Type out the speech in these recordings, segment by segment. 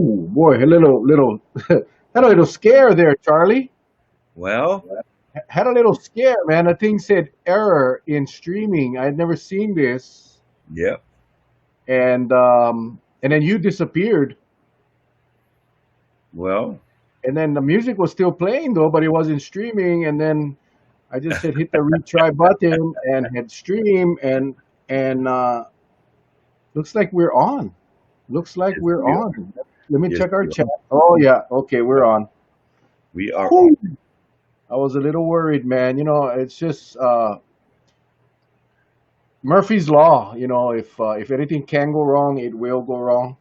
Ooh, boy, a little had a little scare there, Charlie. Well, Had a little scare, man. The thing said error in streaming. I'd never seen this, yeah. and then you disappeared, Well, and then the music was still playing though, but it wasn't streaming. And then I just said hit the retry button and hit stream, and looks like we're on. Looks like yes, we're we are. on. Let me Yes, check our we are. chat. Oh yeah, okay, we're on. We are on. Whew. I was a little worried, man. It's just Murphy's law. If anything can go wrong, it will go wrong.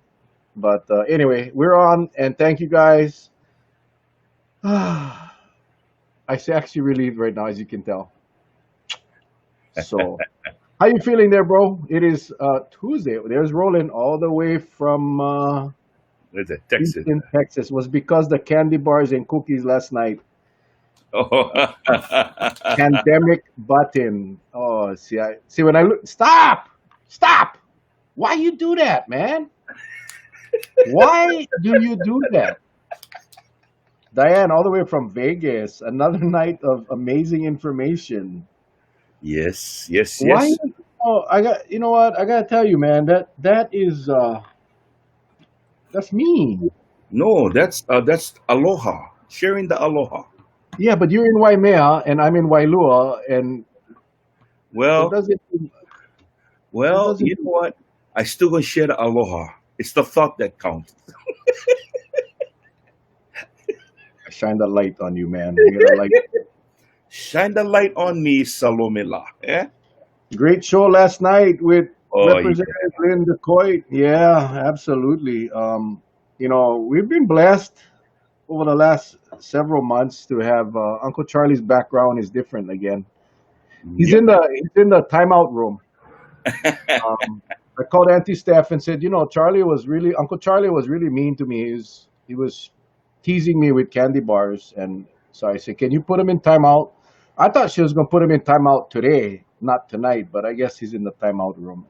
But anyway, we're on, and thank you guys. Actually relieved right now, as you can tell. So, how you feeling there, bro? It is Tuesday. There's Roland all the way from It's a Texas. Houston, Texas. Was because the candy bars and cookies last night. Oh, Pandemic button. Oh, see when I look. Stop. Why you do that, man? Why do you do that? Diane, all the way from Vegas, another night of amazing information. yes, yes, Why? yes. Oh, you know what? I gotta tell you, man. That is that's mean. No, that's aloha. Sharing the aloha. Yeah, but you're in Waimea and I'm in Wailua, and it Well, doesn't. It well, doesn't. you know what? I still gonna share the aloha. It's the thought that counts. Shine the light on you, man. You gotta like. Shine the light on me, Salomela. Eh? Great show last night with Oh yeah. Representative Linda Coit. Yeah, absolutely. We've been blessed over the last several months to have Uncle Charlie's background is different again. He's Yep. in the timeout room. I called Auntie Steph and said, Uncle Charlie was really mean to me. He was teasing me with candy bars, and so I said, can you put him in timeout? I thought she was gonna put him in timeout today, not tonight, but I guess he's in the timeout room.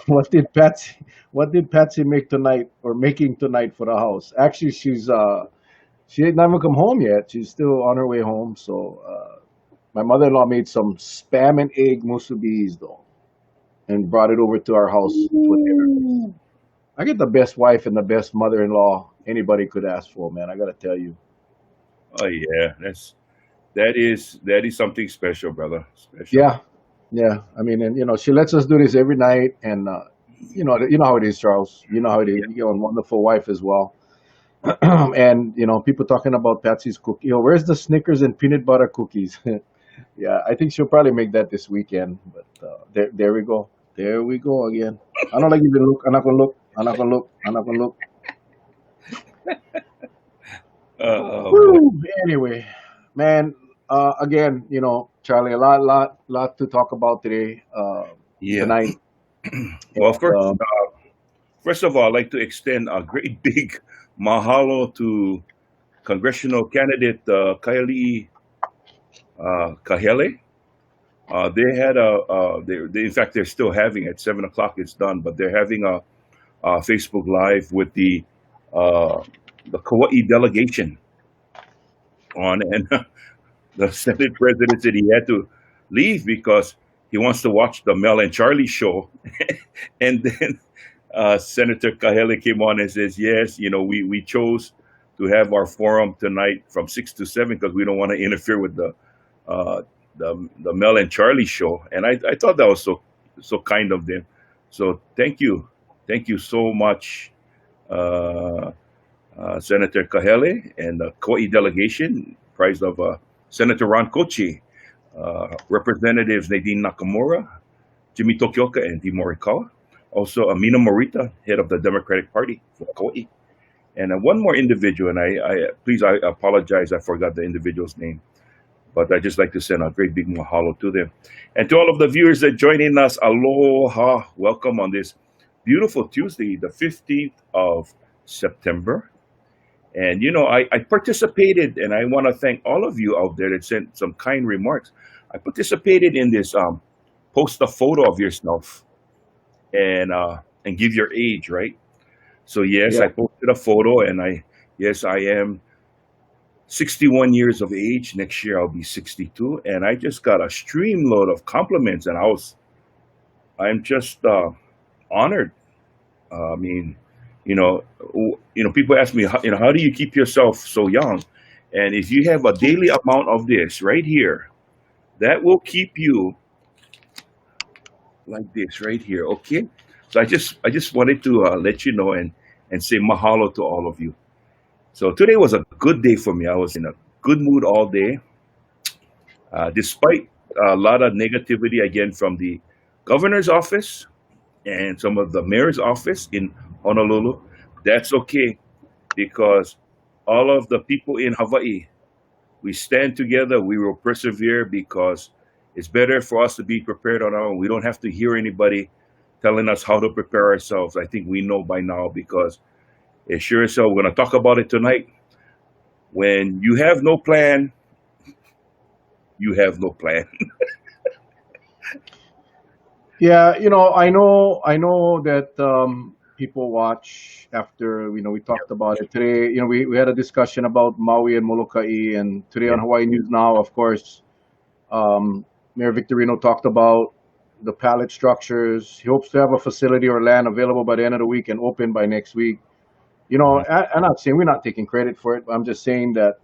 What did Patsy what did Patsy make tonight or making tonight for the house? Actually, she ain't never come home yet. She's still on her way home. So my mother-in-law made some spam and egg musubis though, and brought it over to our house for dinner. Ooh. I get the best wife and the best mother-in-law anybody could ask for, man. I gotta tell you. Oh yeah. That is something special, brother. Special. Yeah, yeah. I mean, and she lets us do this every night, and you know how it is, Charles. You know how it is. Yeah. You got a wonderful wife as well. And people talking about Patsy's cookie. Where's the Snickers and peanut butter cookies? Yeah, I think she'll probably make that this weekend. But there we go. There we go again. I don't like even look. I'm not gonna look. I'm not gonna look. I'm not gonna look. Oh boy. Whew. Anyway, man. Again, Charlie, a lot to talk about today, Yeah. tonight. Well, Uh, first of all, I'd like to extend a great big mahalo to congressional candidate Kaili Kahele. They had in fact, they're still having at 7 o'clock. It's done, but they're having a Facebook Live with uh, the Kauai delegation on, and the Senate president said he had to leave because he wants to watch the Mel and Charlie show. And then Senator Kahele came on and says, "Yes, we chose to have our forum tonight from 6 to 7 because we don't want to interfere with uh, the Mel and Charlie show." And I thought that was so kind of them. So thank you so much, uh, Senator Kahele and the Kauai delegation, comprised of Senator Ron Kochi, Representatives Nadine Nakamura, Jimmy Tokioka, and Dee Morikawa. Also, Amina Morita, head of the Democratic Party for Kauai. And one more individual, and I apologize, I forgot the individual's name, but I just like to send a great big mahalo to them. And to all of the viewers that joining us, aloha, welcome on this beautiful Tuesday, the 15th of September. And I participated, and I want to thank all of you out there that sent some kind remarks. I participated in this post a photo of yourself and give your age, right? So yes, Yeah. I posted a photo, and yes, I am 61 years of age. Next year I'll be 62, and I just got a streamload of compliments, and I'm just honored. I mean, people ask me, how do you keep yourself so young? And if you have a daily amount of this right here, that will keep you like this right here. Okay. So I just wanted to let you know and say mahalo to all of you. So today was a good day for me. I was in a good mood all day, despite a lot of negativity again from the governor's office and some of the mayor's office in Honolulu. That's okay because all of the people in Hawaii, we stand together, we will persevere because it's better for us to be prepared on our own. We don't have to hear anybody telling us how to prepare ourselves. I think we know by now because it sure as hell, we're going to talk about it tonight. When you have no plan, you have no plan. Yeah, I know that people watch after, we talked about it today. We had a discussion about Maui and Molokai, and today on Yeah. Hawaii News Now, of course, um, Mayor Victorino talked about the pallet structures. He hopes to have a facility or land available by the end of the week and open by next week. Mhm. I'm not saying we're not taking credit for it. I'm just saying that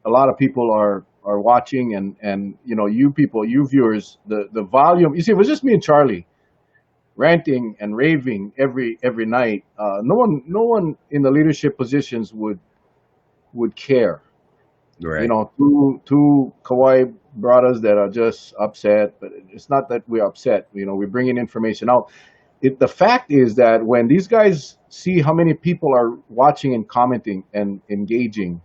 a lot of people are watching, and you people, you viewers, the volume. You see, it was just me and Charlie ranting and raving every night. No one in the leadership positions would care. Right. Two Kauai brothers that are just upset, but it's not that we're upset. We're bringing information out. The fact is that when these guys see how many people are watching and commenting and engaging,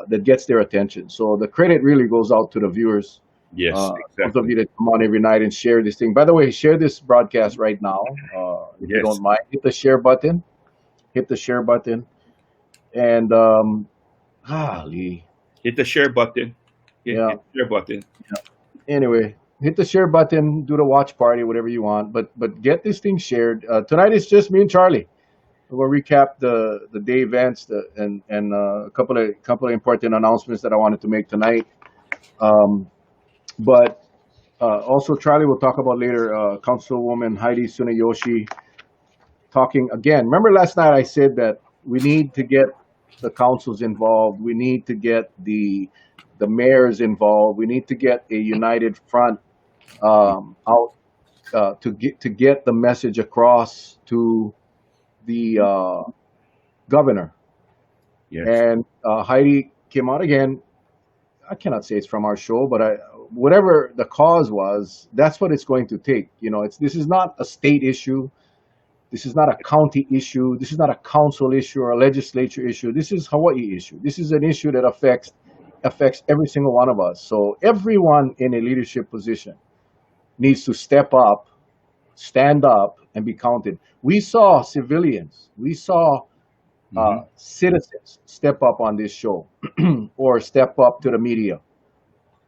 that gets their attention. So the credit really goes out to the viewers. Yes, Those of exactly. you that come on every night and share this thing. By the way, share this broadcast right now, if you Yes. don't mind. Hit the share button. Hit the share button. And golly, Hit the share button. Yeah, yeah. hit the share button. Anyway, hit the share button. Do the watch party, whatever you want. But get this thing shared. Tonight it's just me and Charlie. We'll recap the day events, and a couple of important announcements that I wanted to make tonight. Um, but also, Charlie will talk about later. Councilwoman Heidi Sunayoshi talking again. Remember last night I said that we need to get the councils involved. We need to get the mayors involved. We need to get a united front out to get the message across to the governor. Yes. And Heidi came out again. I cannot say it's from our show, but whatever the cause was, that's what it's going to take. This is not a state issue. This is not a county issue. This is not a council issue or a legislature issue. This is Hawaii issue. This is an issue that affects every single one of us. So everyone in a leadership position needs to step up, stand up, and be counted. We saw civilians. We saw Hmm. citizens step up on this show or step up to the media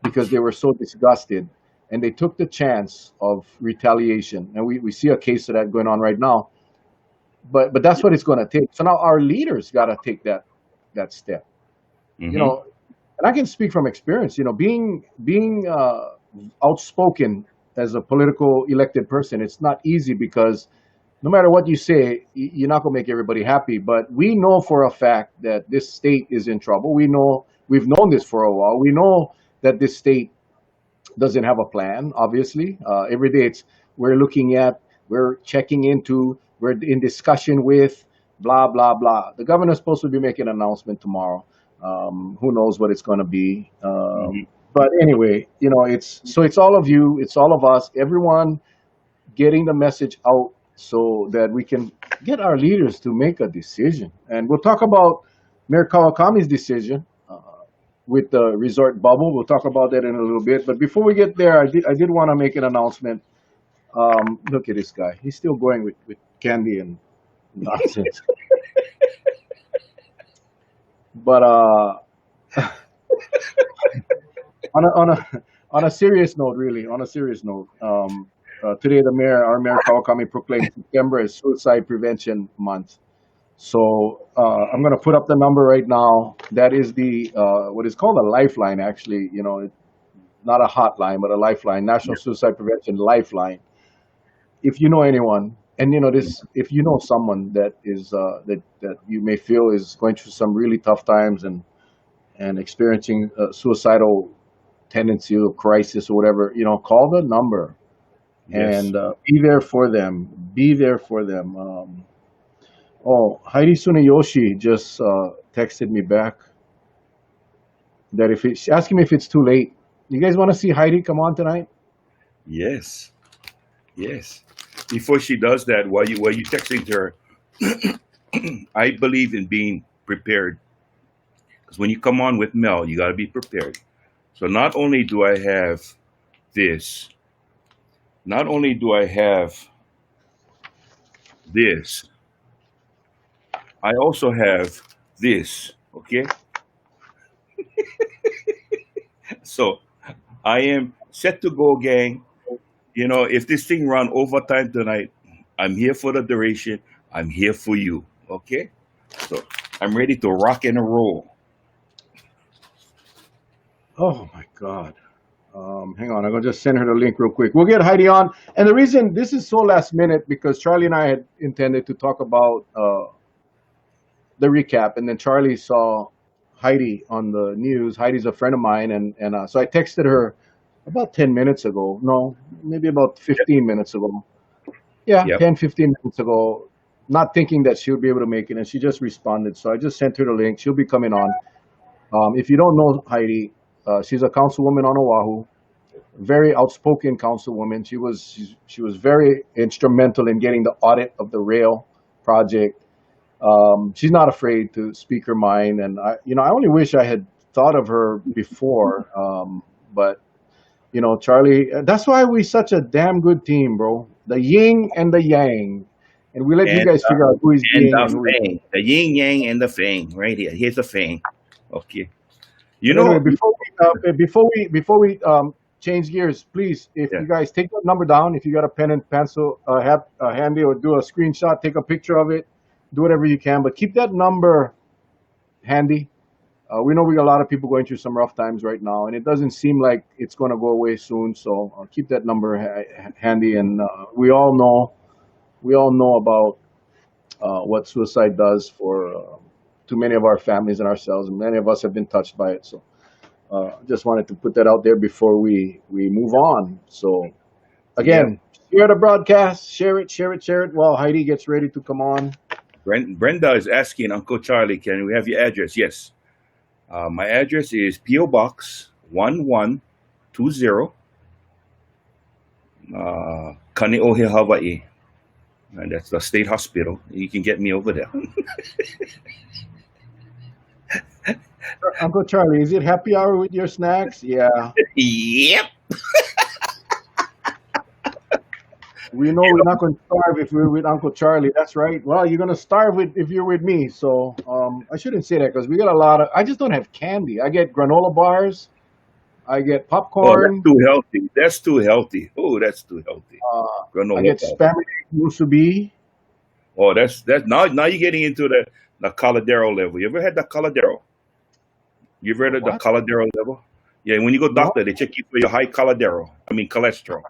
because they were so disgusted and they took the chance of retaliation. And we see a case of that going on right now. But that's what it's going to take. So now our leaders got to take that step. You Hmm. know, and I can speak from experience. Being outspoken as a political elected person, it's not easy because no matter what you say, you're not going to make everybody happy. But we know for a fact that this state is in trouble. We've known this for a while. We know that this state doesn't have a plan. Obviously, every day we're looking at, we're checking into, we're in discussion with, blah blah blah. The governor's supposed to be making an announcement tomorrow. Who knows what it's going to be? Hmm. But anyway, it's all of you, it's all of us, everyone getting the message out so that we can get our leaders to make a decision. And we'll talk about Mayor Kawakami's decision with the resort bubble. We'll talk about that in a little bit. But before we get there, I did want to make an announcement. Look at this guy. He's still going with candy and nonsense. But on a serious note, really, on a serious note, today our mayor Kawakami proclaimed September as Suicide Prevention Month. So I'm going to put up the number right now. That is the what is called a lifeline. Actually, not a hotline, but a lifeline, National Yeah. Suicide Prevention Lifeline. If you know anyone, and if you know someone that is that you may feel is going through some really tough times and experiencing a suicidal tendency or crisis or whatever, call the number Yes. and be there for them. Be there for them. Oh, Heidi Sunayoshi just texted me back that if it's asking me if it's too late. You guys want to see Heidi come on tonight? Yes. Yes. Before she does that, while you texting to her, I believe in being prepared because when you come on with Mel, you got to be prepared. So not only do I have this, not only do I have this, I also have this. Okay, so I am set to go, gang. If this thing run overtime tonight, I'm here for the duration. I'm here for you. Okay, so I'm ready to rock and roll. Oh my God. Hang on, I'm gonna just send her the link real quick. We'll get Heidi on, and the reason this is so last minute because Charlie and I had intended to talk about the recap, and then Charlie saw Heidi on the news. Heidi's a friend of mine, and so I texted her about 10 minutes ago. No, maybe about 15 minutes ago. Yeah, Yep. 10, 15 minutes ago. Not thinking that she would be able to make it, and she just responded. So I just sent her the link. She'll be coming on. If you don't know Heidi, she's a councilwoman on Oahu, very outspoken councilwoman. She was very instrumental in getting the audit of the rail project. She's not afraid to speak her mind, and I only wish I had thought of her before. But Charlie, that's why we such a damn good team, bro. The yin and the yang, and we let you And guys figure out who is and yin the and who is yang. fang, the yin yang and the fang, right here. Here's the fang. Okay. You But anyway, know, before we change gears, please, if yeah. you guys take that number down, if you got a pen and pencil have handy, or do a screenshot, take a picture of it, do whatever you can, but keep that number handy. We know we got a lot of people going through some rough times right now, and it doesn't seem like it's going to go away soon. So keep that number handy, and we all know about what suicide does for to many of our families and ourselves, and many of us have been touched by it. So just wanted to put that out there before we move on. So Yep. again, share the broadcast, share it, share it, share it while Heidi gets ready to come on. Brenda is asking Uncle Charlie, can we have your address? Yes. My address is P.O. Box 1120, Kaneohe, Hawaii. And that's the state hospital. You can get me over there. Uncle Charlie, is it happy hour with your snacks? Yeah. Yep. We know we're not going to starve if we're with Uncle Charlie. That's right. Well, you're going to starve if you're with me. So I shouldn't say that because we got a lot of. I just don't have candy. I get granola bars. I get Oh, that's popcorn. too healthy. That's too healthy. Oh, that's too healthy. I Granola get bar. spam musubi. Oh, that's now you're getting into the Caladero level. You ever had the Caladero? You ever heard of the What? Caladero level? Yeah, when you go No. doctor, they check you for your high Caladero. I mean cholesterol.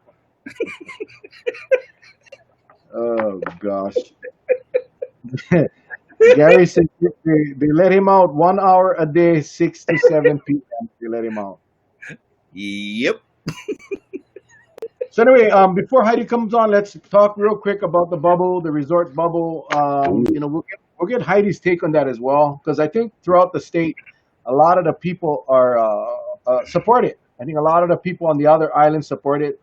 Oh gosh. Gary said they let him out 1 hour a day, 6 to 7 p.m. They let him out. Yep. So anyway, before Heidi comes on, let's talk real quick about the bubble, the resort bubble. We'll get Heidi's take on that as well, because I think throughout the state, a lot of the people are support it. I think a lot of the people on the other islands support it.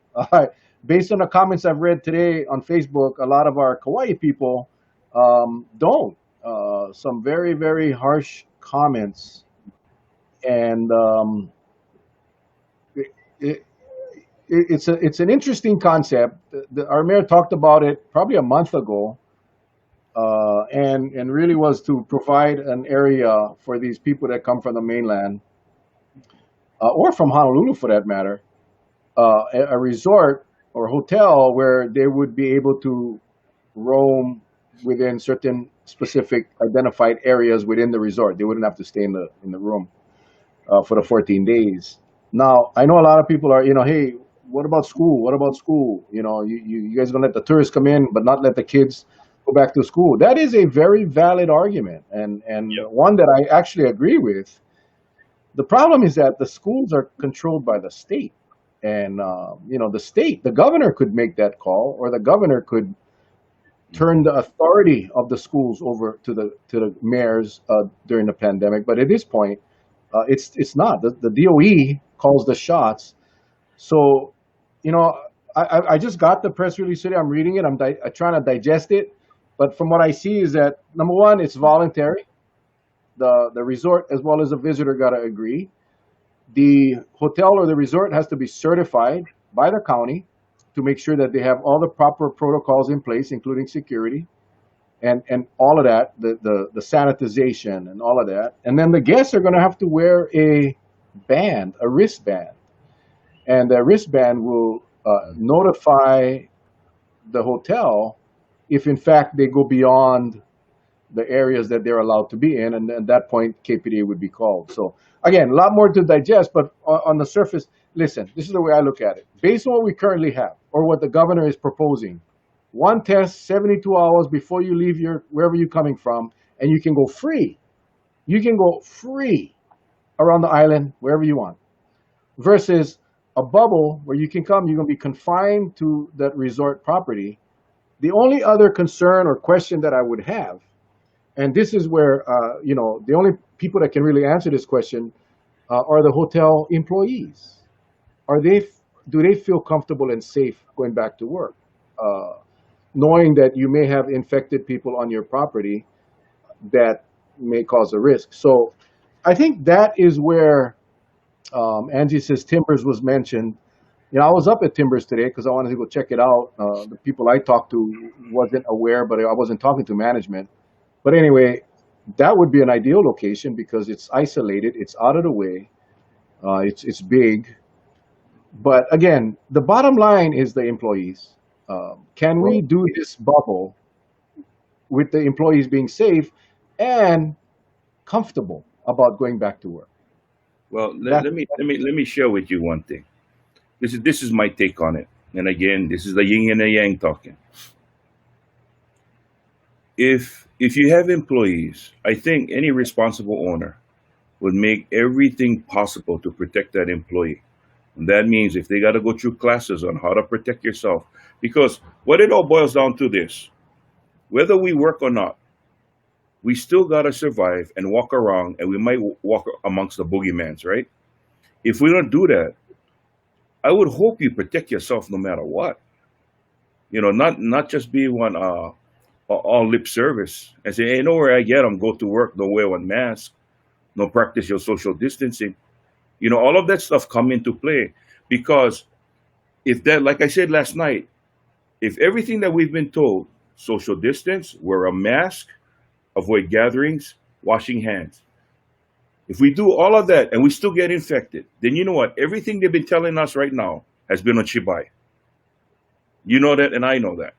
Based on the comments I've read today on Facebook, a lot of our Kauai people don't. Some very, very harsh comments, and it, it, it's an interesting concept. Our mayor talked about it probably a month ago, and really was to provide an area for these people that come from the mainland or from Honolulu, for that matter, a resort or hotel where they would be able to roam within certain specific identified areas within the resort. They wouldn't have to stay in the room for the 14 days. Now, I know a lot of people are, hey, what about school? What about school? You guys gonna let the tourists come in, but not let the kids go back to school? That is a very valid argument, and Yep. one that I actually agree with. The problem is that the schools are controlled by the state, and the state, the governor could make that call, or the governor could turn Mhm. the authority of the schools over to the mayors during the pandemic. But at this point, it's not. The DOE calls the shots. So, you know, I just got the press release today. I'm reading it. I'm trying to digest it. But from what I see is that number one, it's voluntary. The resort as well as the visitor got to agree. The hotel or the resort has to be certified by the county to make sure that they have all the proper protocols in place, including security and all of that, the sanitization and all of that. And then the guests are going to have to wear a wristband, and the wristband will notify the hotel if, in fact, they go beyond the areas that they're allowed to be in, and at that point, KPDA would be called. So again, a lot more to digest, but on the surface, listen, this is the way I look at it. Based on what we currently have, or what the governor is proposing, one test 72 hours before you leave your wherever you're coming from, and you can go free. You can go free around the island wherever you want. Versus a bubble where you can come, you're gonna be confined to that resort property. The only other concern or question that I would have, and this is where the only people that can really answer this question are the hotel employees. Are they do they feel comfortable and safe going back to work, knowing that you may have infected people on your property that may cause a risk? So I think that is where Angie says Timbers was mentioned. I was up at Timbers today because I wanted to go check it out. The people I talked to wasn't aware, but I wasn't talking to management. But anyway, that would be an ideal location because it's isolated, it's out of the way, it's big. But again, the bottom line is the employees. Can we Well, do this bubble with the employees being safe and comfortable about going back to work? well, That let me share with you one thing. This is my take on it. And again, this is the yin and the yang talking. If you have employees, I think any responsible owner would make everything possible to protect that employee. And that means if they got to go through classes on how to protect yourself, because what it all boils down to this: whether we work or not, we still got to survive and walk around, and we might walk amongst the boogeymans, right? If we don't do that, I would hope you protect yourself no matter what. Not just be one all lip service and say, hey, no where I get them, go to work, don't wear one mask, no practice your social distancing. All of that stuff come into play because if that, like I said last night, if everything that we've been told, social distance, wear a mask, avoid gatherings, washing hands, if we do all of that and we still get infected, then you know what? Everything they've been telling us right now has been on Chibai. You know that, and I know that.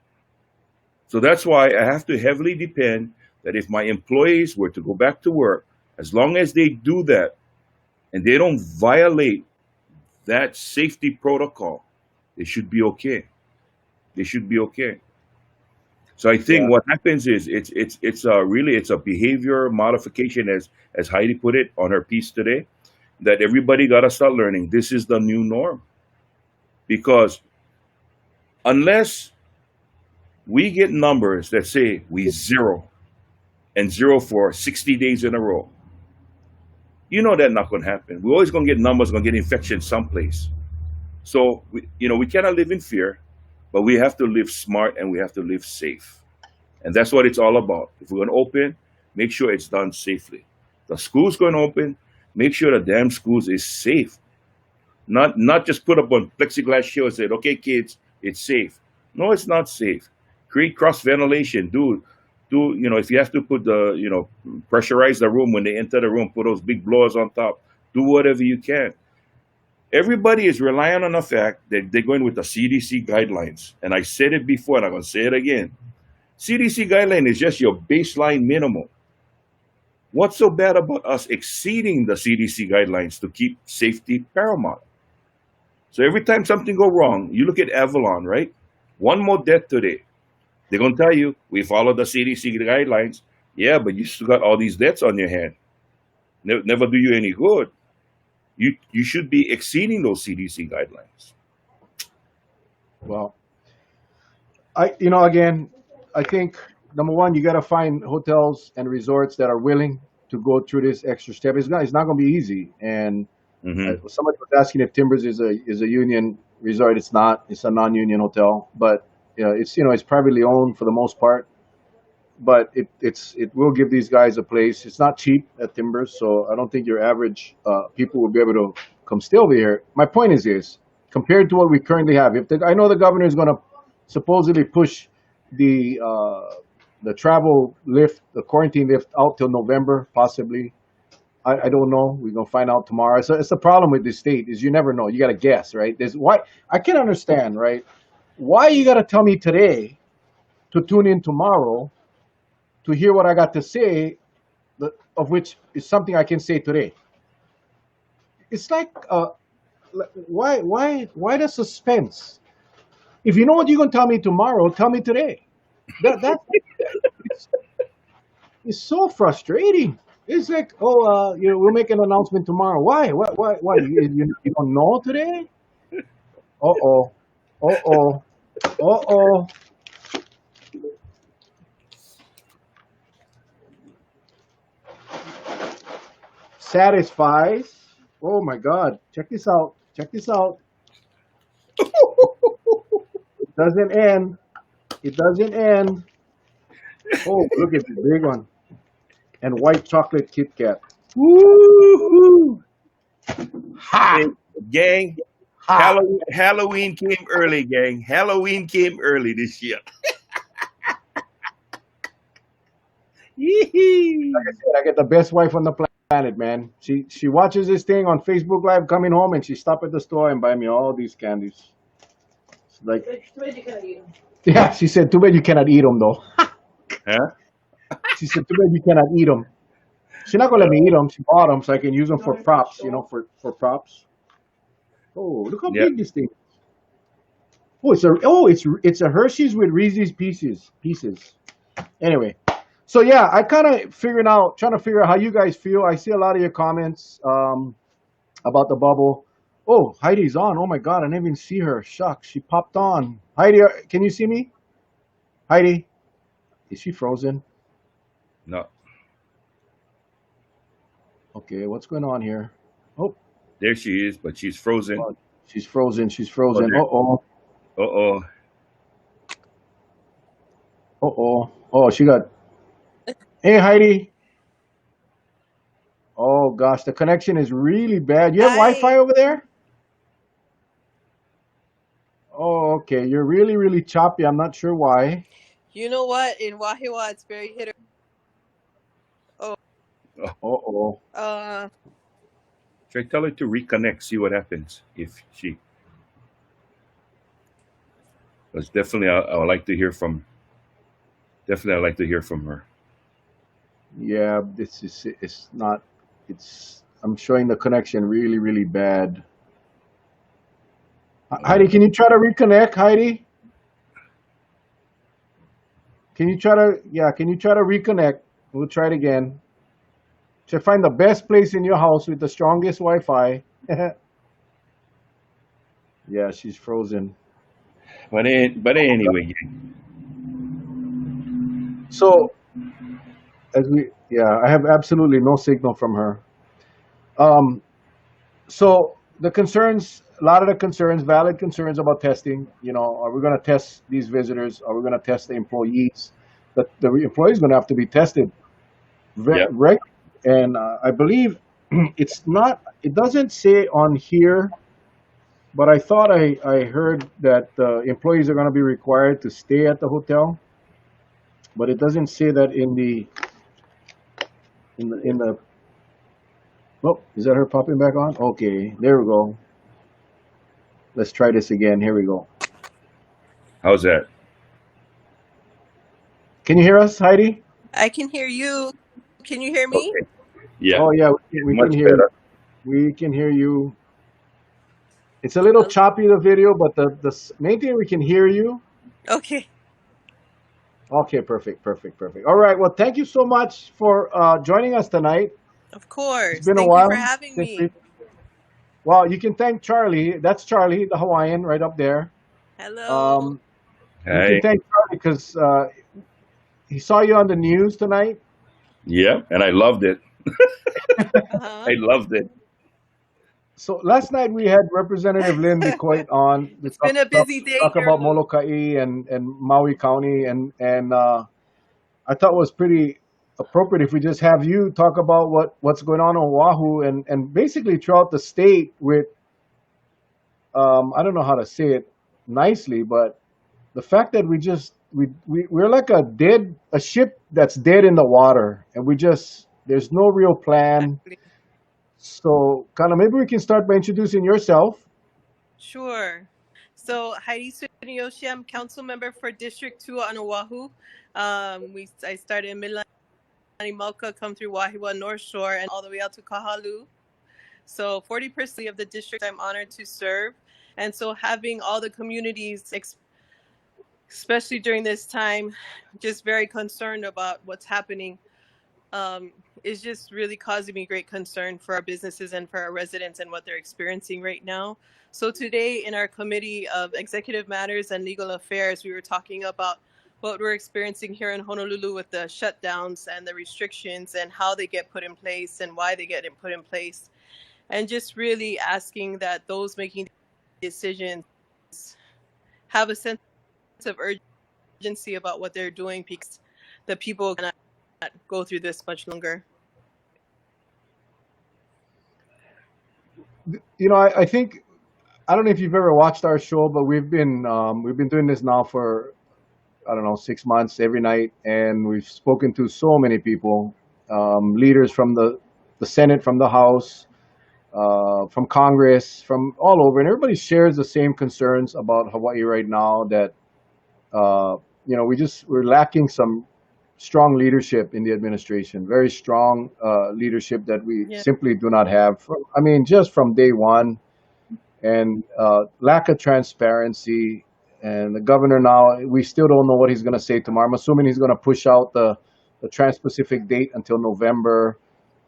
So that's why I have to heavily depend that if my employees were to go back to work, as long as they do that and they don't violate that safety protocol, they should be okay. They should be okay. So I think yeah, what happens is it's a behavior modification, as Heidi put it on her piece today, that everybody got to start learning. This is the new norm because unless we get numbers that say we zero and zero for 60 days in a row, that's not going to happen. We're always going to get numbers, going to get infection someplace. So we cannot live in fear, but we have to live smart and we have to live safe. And that's what it's all about. If we're going to open, make sure it's done safely. The school's going to open, make sure the damn schools is safe. Not just put up on plexiglass shield and say, okay, kids, it's safe. No, it's not safe. Create cross ventilation. If you have to put pressurize the room when they enter the room, put those big blowers on top. Do whatever you can. Everybody is relying on the fact that they're going with the CDC guidelines. And I said it before and I'm going to say it again. CDC guideline is just your baseline minimum. What's so bad about us exceeding the CDC guidelines to keep safety paramount? So every time something go wrong, you look at Avalon, right? One more death today. They're gonna tell you we follow the CDC guidelines. Yeah, but you still got all these deaths on your hand. Never do you any good. You should be exceeding those CDC guidelines. Well, again, I think number one, you got to find hotels and resorts that are willing to go through this extra step. It's not going to be easy. And Hmm. somebody was asking if Timbers is a union resort. It's not. It's a non-union hotel, but it's privately owned for the most part. But it will give these guys a place. It's not cheap at Timbers, so I don't think your average people will be able to come stay over here. My point is this: compared to what we currently have, I know the governor is going to supposedly push the uh, the travel lift, the quarantine lift out till November, possibly. I don't know. We're gonna find out tomorrow. So it's the problem with this state is you never know. You got to guess, right? There's why I can understand, right? Why you got to tell me today to tune in tomorrow to hear what I got to say, of which is something I can say today. It's why the suspense? If you know what you're gonna tell me tomorrow, tell me today. That it's, it's so frustrating. It's like, we'll make an announcement tomorrow. Why? Why? You don't know today? Uh oh. Uh oh. Uh oh. Satisfies. Oh my God. Check this out. Check this out. It doesn't end. It doesn't end. Oh, look at the big one. And white chocolate Kit Kat. Woo! Hey, Ha! gang, Ha! Halloween came early, gang. Halloween came early this year. Like I Yee-hee. said, I get the best wife on the planet, man. She watches this thing on Facebook Live coming home, and she stop at the store and buy me all these candies. It's like, yeah, she said, too bad you cannot eat them though. Huh? She said, too bad you cannot eat them. She's not gonna let me eat them. She bought them so I can use them for props. For props. Oh, look how Yeah. big this thing is. It's a Hershey's with Reese's pieces. Anyway, so yeah, I kind of trying to figure out how you guys feel. I see a lot of your comments about the bubble. Oh, Heidi's on. Oh my God, I didn't even see her. Shucks, she popped on. Heidi, can you see me? Heidi, is she frozen? No. Okay, what's going on here? Oh, There she is, but she's frozen. God, she's frozen. She's Oh, frozen. there. Uh oh. Uh oh. Uh oh. Oh, she got. Hey, Heidi. Oh gosh, the connection is really bad. You have Wi-Fi Hi. over there? Oh, okay. You're really, really choppy. I'm not sure why. You know what? In Wahiwa, it's very hit or oh. Oh, Uh-oh. Uh, should I tell her to reconnect, see what happens if she? Because definitely, I would like to hear from. Definitely, I'd like to hear from her. Yeah, it's not I'm showing the connection really, really bad. Heidi, Oh, can you try to reconnect, Heidi? Can you try to reconnect? We'll try it again. Should find the best place in your house with the strongest Wi-Fi. Yeah, she's frozen. but anyway, yeah. So I have absolutely no signal from her. Um, so a lot of the concerns, valid concerns about testing. Are we going to test these visitors? Are we going to test the employees? The employees going to have to be tested Yep. regularly. And I believe it's not. It doesn't say on here, but I thought I heard that employees are going to be required to stay at the hotel, but it doesn't say that in the. Oh, is that her popping back on? Okay, there we go. Let's try this again. Here we go. How's that? Can you hear us, Heidi? I can hear you. Can you hear me? Okay. Yeah. Oh yeah, Yeah, we can much hear you. better. We can hear you. It's a little choppy, the video, but the main thing, we can hear you. Okay, Okay, perfect, perfect, perfect. All right. Well, thank you so much for joining us tonight. of It's course. been a Thank you for while having since we. me. Well, you can thank Charlie. That's Charlie, the Hawaiian, right up there. Hello. Um, you can Hey. thank Charlie because he saw you on the news tonight. Yeah, and I loved it. Uh-huh. I loved it. So last night we had Representative Lynn Bicoit on to It's been a busy day talk here, about Lou. Molokai and Maui County, and I thought it was pretty appropriate if we just have you talk about what's going on Oahu and basically throughout the state with I don't know how to say it nicely, but the fact that we're like a ship that's dead in the water, and there's no real plan. Exactly. So kind of maybe we can start by introducing yourself. Sure. So Heidi Suniyoshi, I'm council member for District 2 on Oahu. I started in Mililani Malka, come through Wahiwa North Shore, and all the way out to Kahalu. So 40% of the district I'm honored to serve. And so having all the communities, especially during this time, just very concerned about what's happening, is just really causing me great concern for our businesses and for our residents and what they're experiencing right now. So today in our Committee of Executive Matters and Legal Affairs, we were talking about what we're experiencing here in Honolulu with the shutdowns and the restrictions and how they get put in place and why they get put in place. And just really asking that those making decisions have a sense of urgency about what they're doing, because the people cannot go through this much longer. You know, I think I don't know if you've ever watched our show, but we've been doing this now for I don't know 6 months every night, and we've spoken to so many people, leaders from the Senate, from the House, from Congress, from all over, and everybody shares the same concerns about Hawaii right now. That you know, we're lacking some strong leadership in the administration, very strong leadership that we Yeah. simply do not have. I mean, just from day one, and lack of transparency. And the governor now, we still don't know what he's going to say tomorrow. I'm assuming he's going to push out the Trans-Pacific date until November,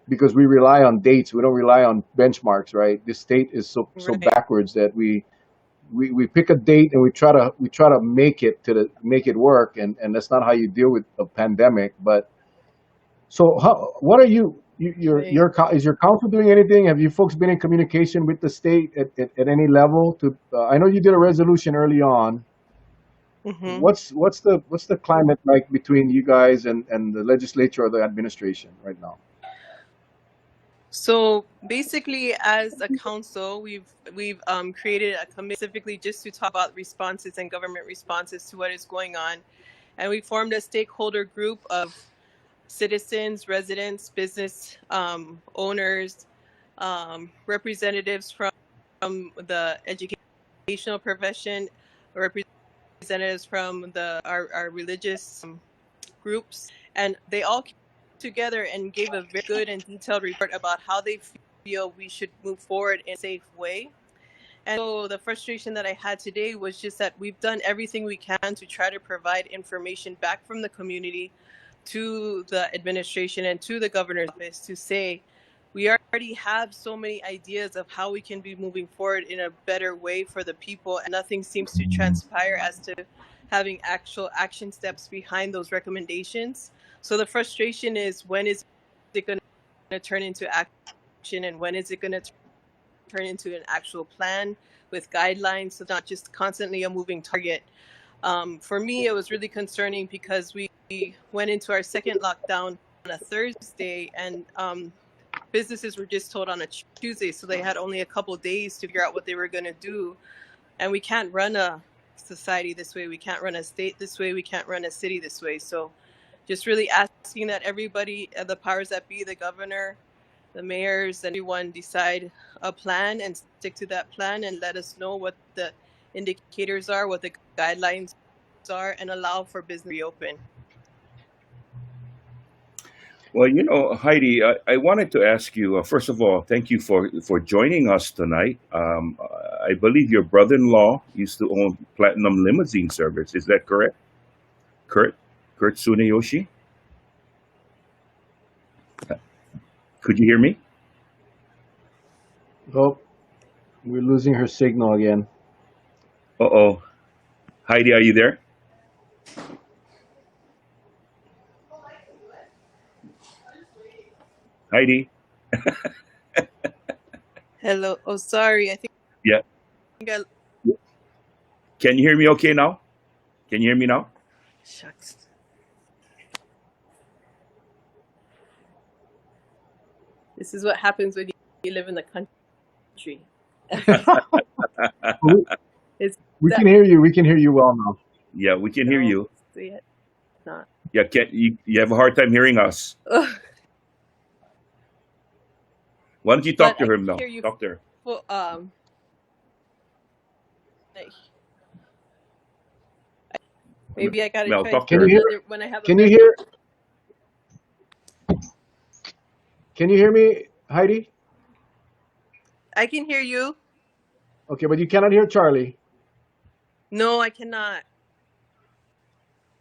because we rely on dates. We don't rely on benchmarks, right? This state is so Right. backwards that we pick a date and we try to make it work, and that's not how you deal with a pandemic. But so what are Right. is your council doing anything? Have you folks been in communication with the state at any level? I know you did a resolution early on. Mm-hmm. What's the climate like between you guys and the legislature or the administration right now? So basically, as a council, we've created a committee specifically just to talk about responses and government responses to what is going on, and we formed a stakeholder group of citizens, residents, business owners, representatives from the educational profession, representatives from our religious groups, and they all came together and gave a very good and detailed report about how they feel we should move forward in a safe way. And so the frustration that I had today was just that we've done everything we can to try to provide information back from the community to the administration and to the governor's office to say we already have so many ideas of how we can be moving forward in a better way for the people, and nothing seems to transpire as to having actual action steps behind those recommendations. So the frustration is, when is it going to turn into action, and when is it going to turn into an actual plan with guidelines, so not just constantly a moving target. For me, it was really concerning because we went into our second lockdown on a Thursday, and businesses were just told on a Tuesday, so they had only a couple of days to figure out what they were going to do. And we can't run a society this way. We can't run a state this way. We can't run a city this way. So just really asking that everybody, the powers that be, the governor, the mayors, and everyone decide a plan and stick to that plan, and let us know what the indicators are, what the guidelines are, and allow for business to reopen. Well, Heidi, I wanted to ask you, first of all, thank you for joining us tonight. I believe your brother-in-law used to own Platinum Limousine Service. Is that correct? Kurt? Kurt Tsuneyoshi? Could you hear me? Oh, we're losing her signal again. Uh-oh. Heidi, are you there? Heidi? Hello. Oh, sorry. I think Yeah. I Can you hear me okay now? Can you hear me now? shucks. This is what happens when you live in the country. we, It's we that can hear you. We can hear you well now. Yeah, we can hear no, you. see it not. Yeah, you have a hard time hearing us. Ugh. Why don't you But talk to I her can now? hear you. Talk to her. Full, like, maybe I gotta Mel, try talk to Can you her. hear? another when I have a Can you better. hear? Can you hear me, Heidi? I can hear you. Okay, but you cannot hear Charlie. No, I cannot.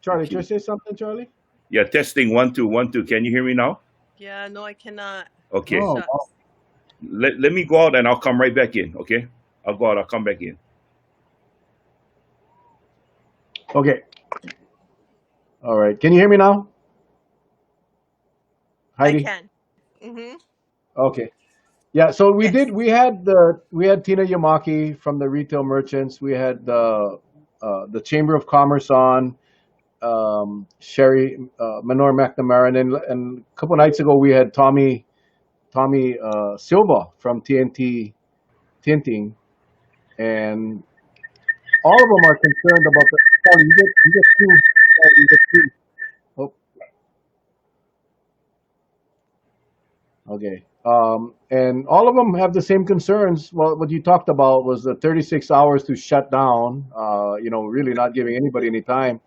Charlie, Okay. just say something, Charlie. Yeah, testing 1 2 1 2. Can you hear me now? Yeah, no, I cannot. Okay. Oh, wow. Shucks. Let me go out and I'll come right back in. Okay. I'll go out. I'll come back in. Okay. All right. Can you hear me now, I Heidi? can. Mm-hmm. Okay. Yeah. So Yes. we had Tina Yamaki from the retail merchants. We had the Chamber of Commerce on, Sherry Menor McNamara, and a couple nights ago we had Tommy Silva from TNT Tinting, and all of them are concerned about the. Charlie, you get two. Charlie, you get two. Oh, okay. And all of them have the same concerns. Well, what you talked about was the 36 hours to shut down. Really not giving anybody any time.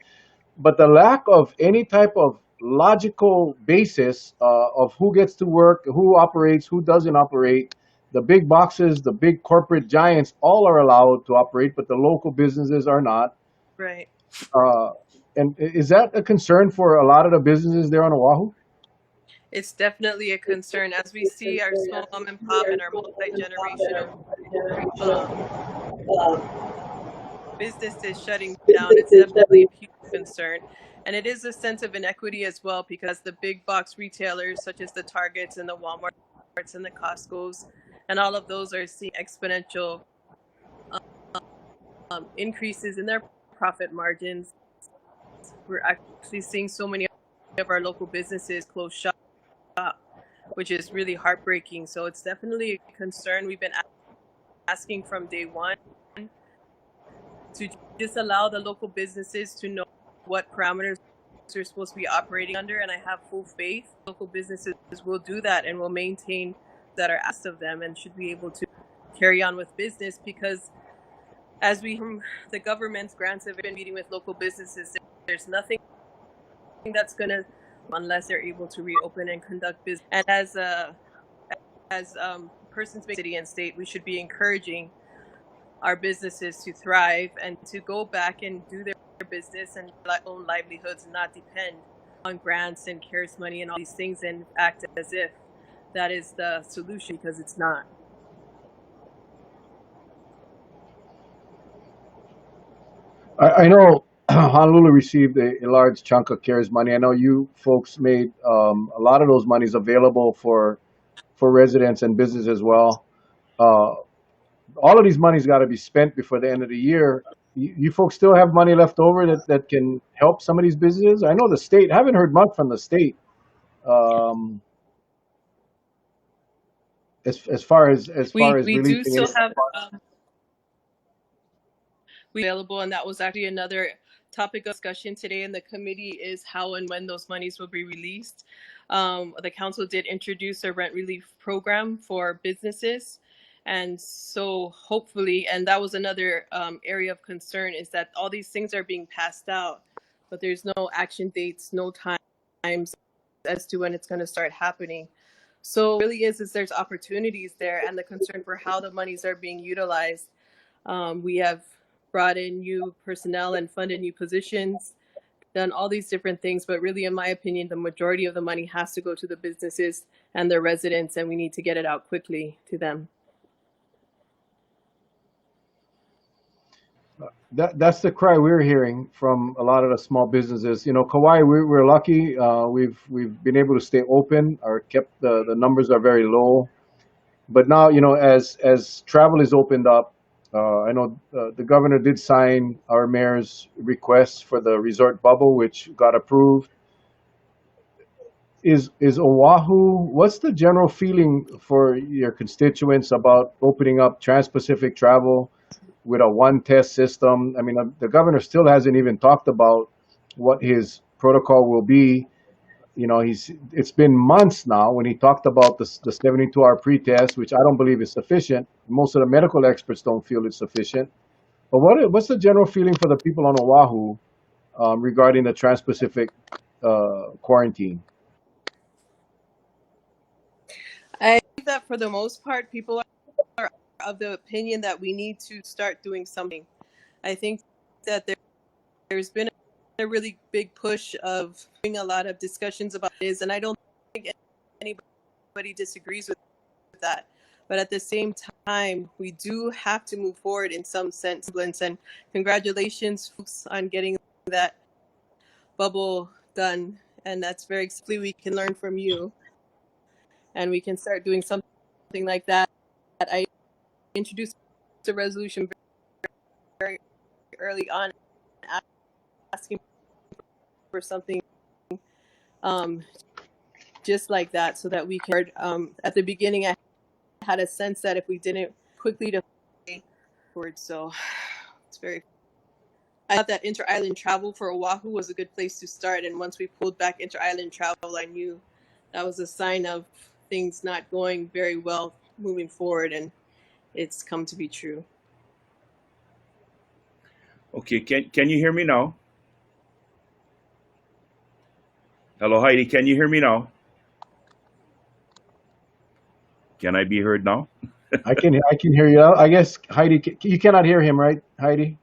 But the lack of any type of logical basis of who gets to work, who operates, who doesn't operate. The big boxes, the big corporate giants, all are allowed to operate, but the local businesses are not. Right. Uh, and is that a concern for a lot of the businesses there on Oahu? It's definitely a concern as we see our small mom and pop and our multi-generational um, businesses shutting down. It's definitely a huge concern. And it is a sense of inequity as well because the big box retailers such as the Targets and the Walmarts and the Costcos and all of those are seeing exponential increases in their profit margins. We're actually seeing so many of our local businesses close shop, which is really heartbreaking. So it's definitely a concern. We've been asking from day one to just allow the local businesses to know what parameters they're supposed to be operating under. And I have full faith local businesses will do that and will maintain that are asked of them and should be able to carry on with business because as we the government's grants have been meeting with local businesses, there's nothing that's going to unless they're able to reopen and conduct business. And as persons make city and state, we should be encouraging our businesses to thrive and to go back and do their business and own livelihoods and not depend on grants and CARES money and all these things and act as if that is the solution because it's not. I know Honolulu received a large chunk of CARES money. I know you folks made a lot of those monies available for residents and business as well. Uh, all of these money's got to be spent before the end of the year. You folks still have money left over that can help some of these businesses? I know the state, haven't heard much from the state um, as far as We do releasing still any. have available, and that was actually another topic of discussion today in the committee is how and when those monies will be released. The council did introduce a rent relief program for businesses. And so hopefully, and that was another area of concern is that all these things are being passed out, but there's no action dates, no times as to when it's going to start happening. So it really is there's opportunities there, and the concern for how the monies are being utilized. We have brought in new personnel and funded new positions, done all these different things, but really, in my opinion, the majority of the money has to go to the businesses and their residents, and we need to get it out quickly to them. That's the cry we're hearing from a lot of the small businesses. You know, Kauai, we're lucky. We've been able to stay open. Or kept the numbers are very low. But now, you know, as travel is opened up, I know the governor did sign our mayor's request for the resort bubble, which got approved. Is Oahu? What's the general feeling for your constituents about opening up trans-Pacific travel with a one-test system? I mean, the governor still hasn't even talked about what his protocol will be. You know, it's been months now when he talked about the 72-hour pre-test, which I don't believe is sufficient. Most of the medical experts don't feel it's sufficient. But what's the general feeling for the people on Oahu regarding the trans-Pacific quarantine? I think that for the most part, people are of the opinion that we need to start doing something. I think that there's been a really big push of doing a lot of discussions about this, and I don't think anybody disagrees with that. But at the same time, we do have to move forward in some sense. And congratulations, folks, on getting that bubble done. And that's very exciting. We can learn from you, and we can start doing something like that. I introduced a resolution very early on, asking for something just like that, so that we can. At the beginning, I had a sense that if we didn't quickly to forward, so it's very. I thought that inter-island travel for Oahu was a good place to start, and once we pulled back inter-island travel, I knew that was a sign of things not going very well moving forward, and it's come to be true. Okay, can you hear me now? Hello, Heidi, can you hear me now? Can I be heard now? I can hear you. I guess Heidi, you cannot hear him, right, Heidi?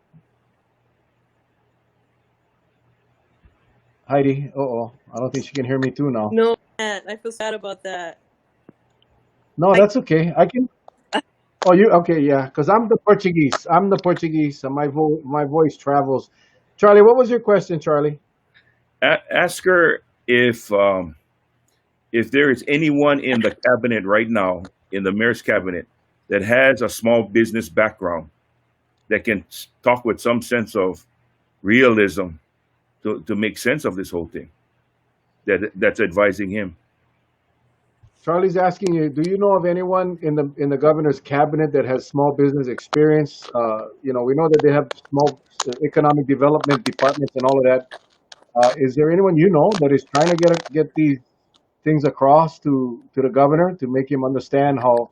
Heidi, I don't think she can hear me too now. No, I feel sad about that. No, that's okay. I can. Oh, you okay? Yeah, because I'm the Portuguese. And my voice travels. Charlie, what was your question, Charlie? Ask her if there is anyone in the cabinet right now, in the mayor's cabinet, that has a small business background that can talk with some sense of realism to make sense of this whole thing, that's advising him. Charlie's asking you, do you know of anyone in the governor's cabinet that has small business experience? You know, we know that they have small economic development departments and all of that. Is there anyone you know that is trying to get these things across to the governor to make him understand how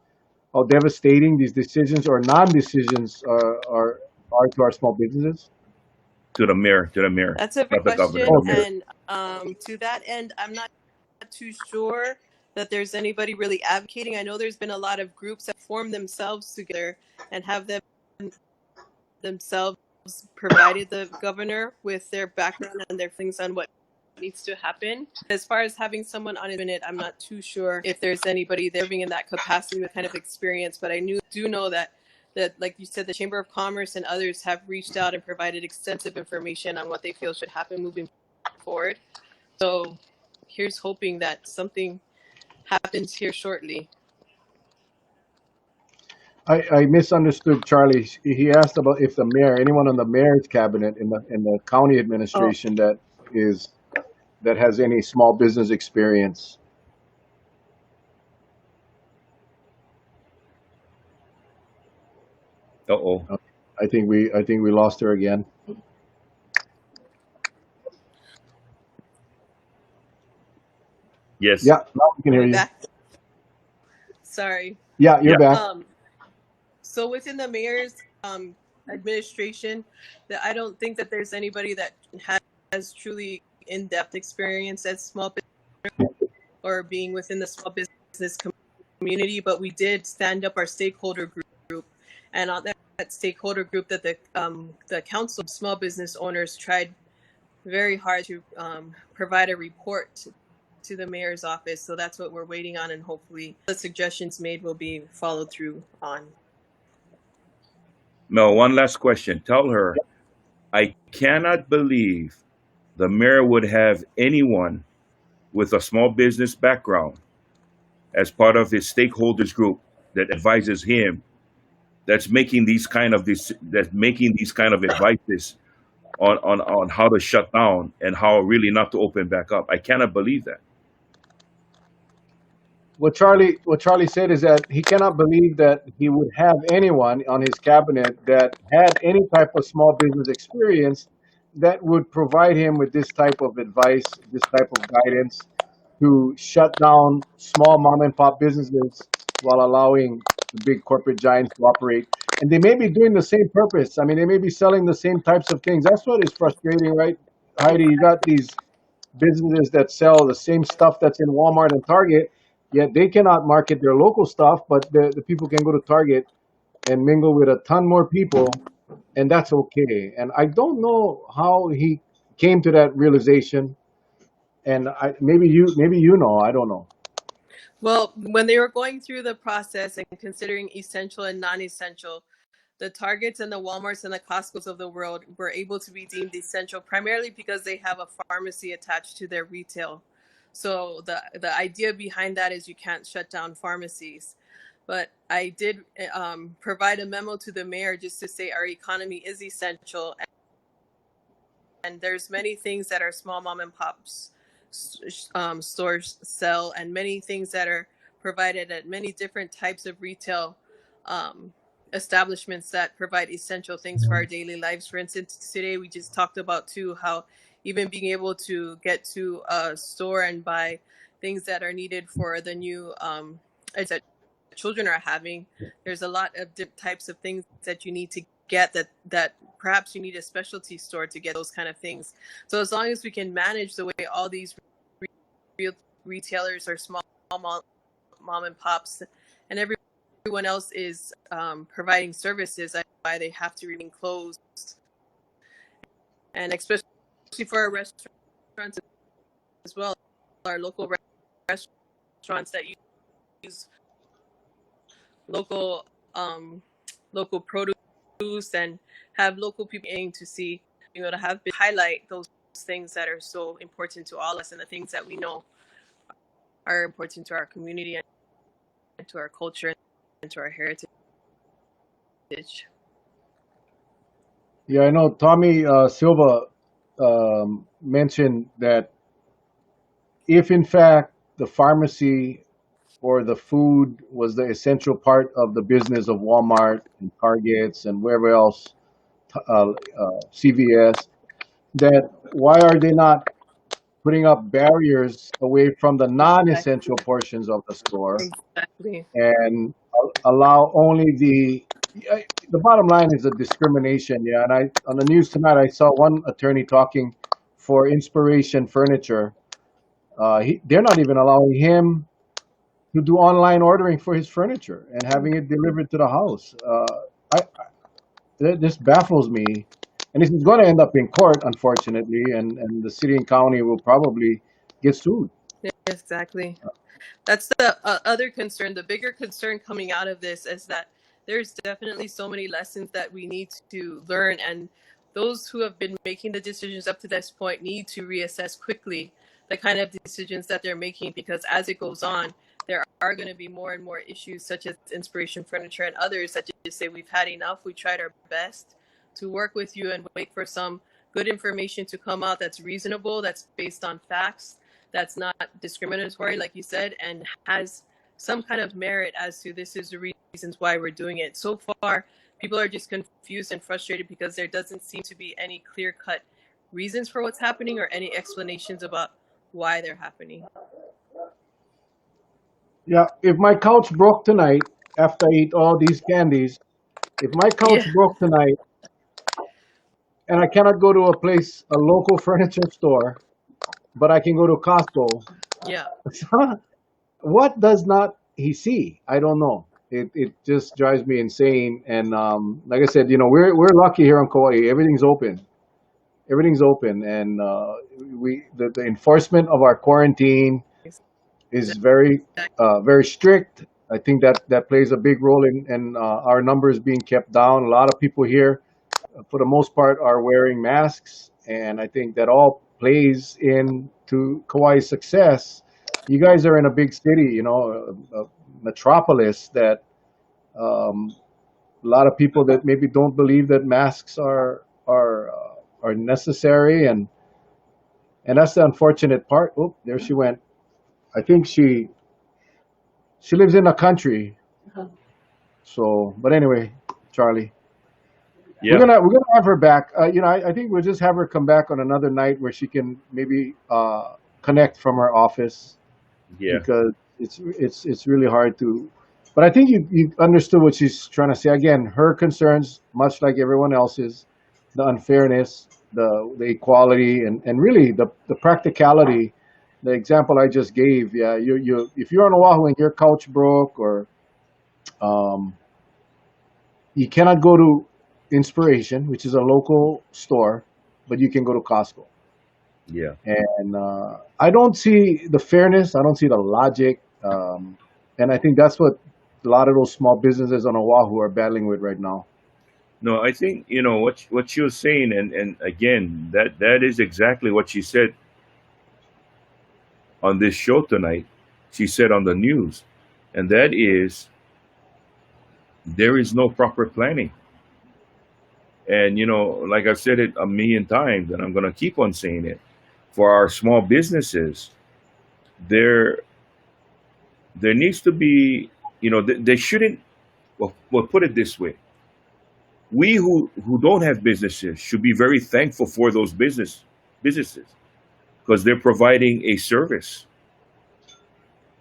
devastating these decisions or non-decisions are to our small businesses? To the mayor. That's a great not the question, governor. and to that end, I'm not too sure that there's anybody really advocating. I know there's been a lot of groups that form themselves together and have themselves provided the governor with their background and their things on what needs to happen. As far as having someone on it, I'm not too sure if there's anybody there in that capacity with kind of experience, but I do know that like you said, the Chamber of Commerce and others have reached out and provided extensive information on what they feel should happen moving forward. So here's hoping that something happens here shortly. I misunderstood Charlie. He asked about if anyone on the mayor's cabinet in the county administration that has any small business experience. Uh-oh. I think we lost her again. Yes. Yeah, now we can hear you. Back. Sorry. Yeah, you're back. So within the mayor's administration, that I don't think that there's anybody that has truly in-depth experience as small business. or being within the small business community, but we did stand up our stakeholder group, and on that stakeholder group, that the Council of Small Business Owners tried very hard to provide a report to the mayor's office. So that's what we're waiting on, and hopefully the suggestions made will be followed through on. Mel, one last question. Tell her, I cannot believe the mayor would have anyone with a small business background as part of his stakeholders group that advises him, that's making these kind of advices on how to shut down and how really not to open back up. I cannot believe that. What Charlie said is that he cannot believe that he would have anyone on his cabinet that had any type of small business experience that would provide him with this type of advice, this type of guidance to shut down small mom and pop businesses while allowing the big corporate giants to operate. And they may be doing the same purpose. I mean, they may be selling the same types of things. That's what is frustrating, right, Heidi? You got these businesses that sell the same stuff that's in Walmart and Target, yet they cannot market their local stuff, but the people can go to Target and mingle with a ton more people, and that's okay. And I don't know how he came to that realization. And maybe you know, I don't know. Well, when they were going through the process and considering essential and non-essential, the Targets and the Walmarts and the Costcos of the world were able to be deemed essential primarily because they have a pharmacy attached to their retail. So the idea behind that is you can't shut down pharmacies. But I did provide a memo to the mayor just to say our economy is essential, and there's many things that our small mom and pops stores sell, and many things that are provided at many different types of retail establishments that provide essential things for our daily lives. For instance, today we just talked about too how even being able to get to a store and buy things that are needed for the new that children are having, there's a lot of different types of things that you need to get that perhaps you need a specialty store to get those kind of things. So as long as we can manage the way all these retailers or small mom and pops and everyone else is providing services, why they have to remain closed, and especially for our restaurants as well, our local restaurants that use local local produce and have local people aiming to see, to have highlight those things that are so important to all of us and the things that we know are important to our community and to our culture and to our heritage. Yeah, I know Tommy Silva mentioned that if in fact the pharmacy or the food was the essential part of the business of Walmart and Targets and wherever else, CVS, that why are they not putting up barriers away from the non-essential portions of the store Exactly. and allow only the bottom line is a discrimination. Yeah, and on the news tonight I saw one attorney talking for Inspiration Furniture. They're not even allowing him to do online ordering for his furniture and having it delivered to the house. This baffles me, and this is going to end up in court, unfortunately, and the city and county will probably get sued. Exactly. That's the other concern. The bigger concern coming out of this is that there's definitely so many lessons that we need to learn, and those who have been making the decisions up to this point need to reassess quickly the kind of decisions that they're making, because as it goes on, there are going to be more and more issues such as Inspiration Furniture and others that just say we've had enough. We tried our best to work with you and wait for some good information to come out that's reasonable, that's based on facts, that's not discriminatory, like you said, and has some kind of merit as to this is the reasons why we're doing it. So far, people are just confused and frustrated because there doesn't seem to be any clear-cut reasons for what's happening or any explanations about why they're happening. Yeah, if my couch broke tonight after I eat all these candies, if my couch broke tonight and I cannot go to a local furniture store, but I can go to Costco, Yeah. What does not he see? I don't know. It just drives me insane. And like I said, we're lucky here on Kauai. Everything's open, and the enforcement of our quarantine is very strict. I think that plays a big role in our numbers being kept down. A lot of people here, for the most part, are wearing masks, and I think that all plays into Kauai's success. You guys are in a big city, a metropolis that um, a lot of people that maybe don't believe that masks are necessary, and that's the unfortunate part. Oh, there she went. I think she lives in the country. So, but anyway, Charlie, we're Yeah, gonna we're gonna have her back. I think we'll just have her come back on another night where she can maybe connect from her office, yeah. because it's really hard to. But I think you understood what she's trying to say. Again, her concerns, much like everyone else's, the unfairness, the equality, and really the practicality. The example I just gave, yeah, you if you're on Oahu and your couch broke, or um, you cannot go to Inspiration, which is a local store, but you can go to Costco. Yeah. And I don't see the fairness. I don't see the logic. And I think that's what a lot of those small businesses on Oahu are battling with right now. No, I think what she was saying, and again, that is exactly what she said on this show tonight. She said on the news, and that is there is no proper planning. And like I've said it a million times, and I'm going to keep on saying it. For our small businesses, there there needs to be, they shouldn't. Well, put it this way: we who don't have businesses should be very thankful for those businesses because they're providing a service.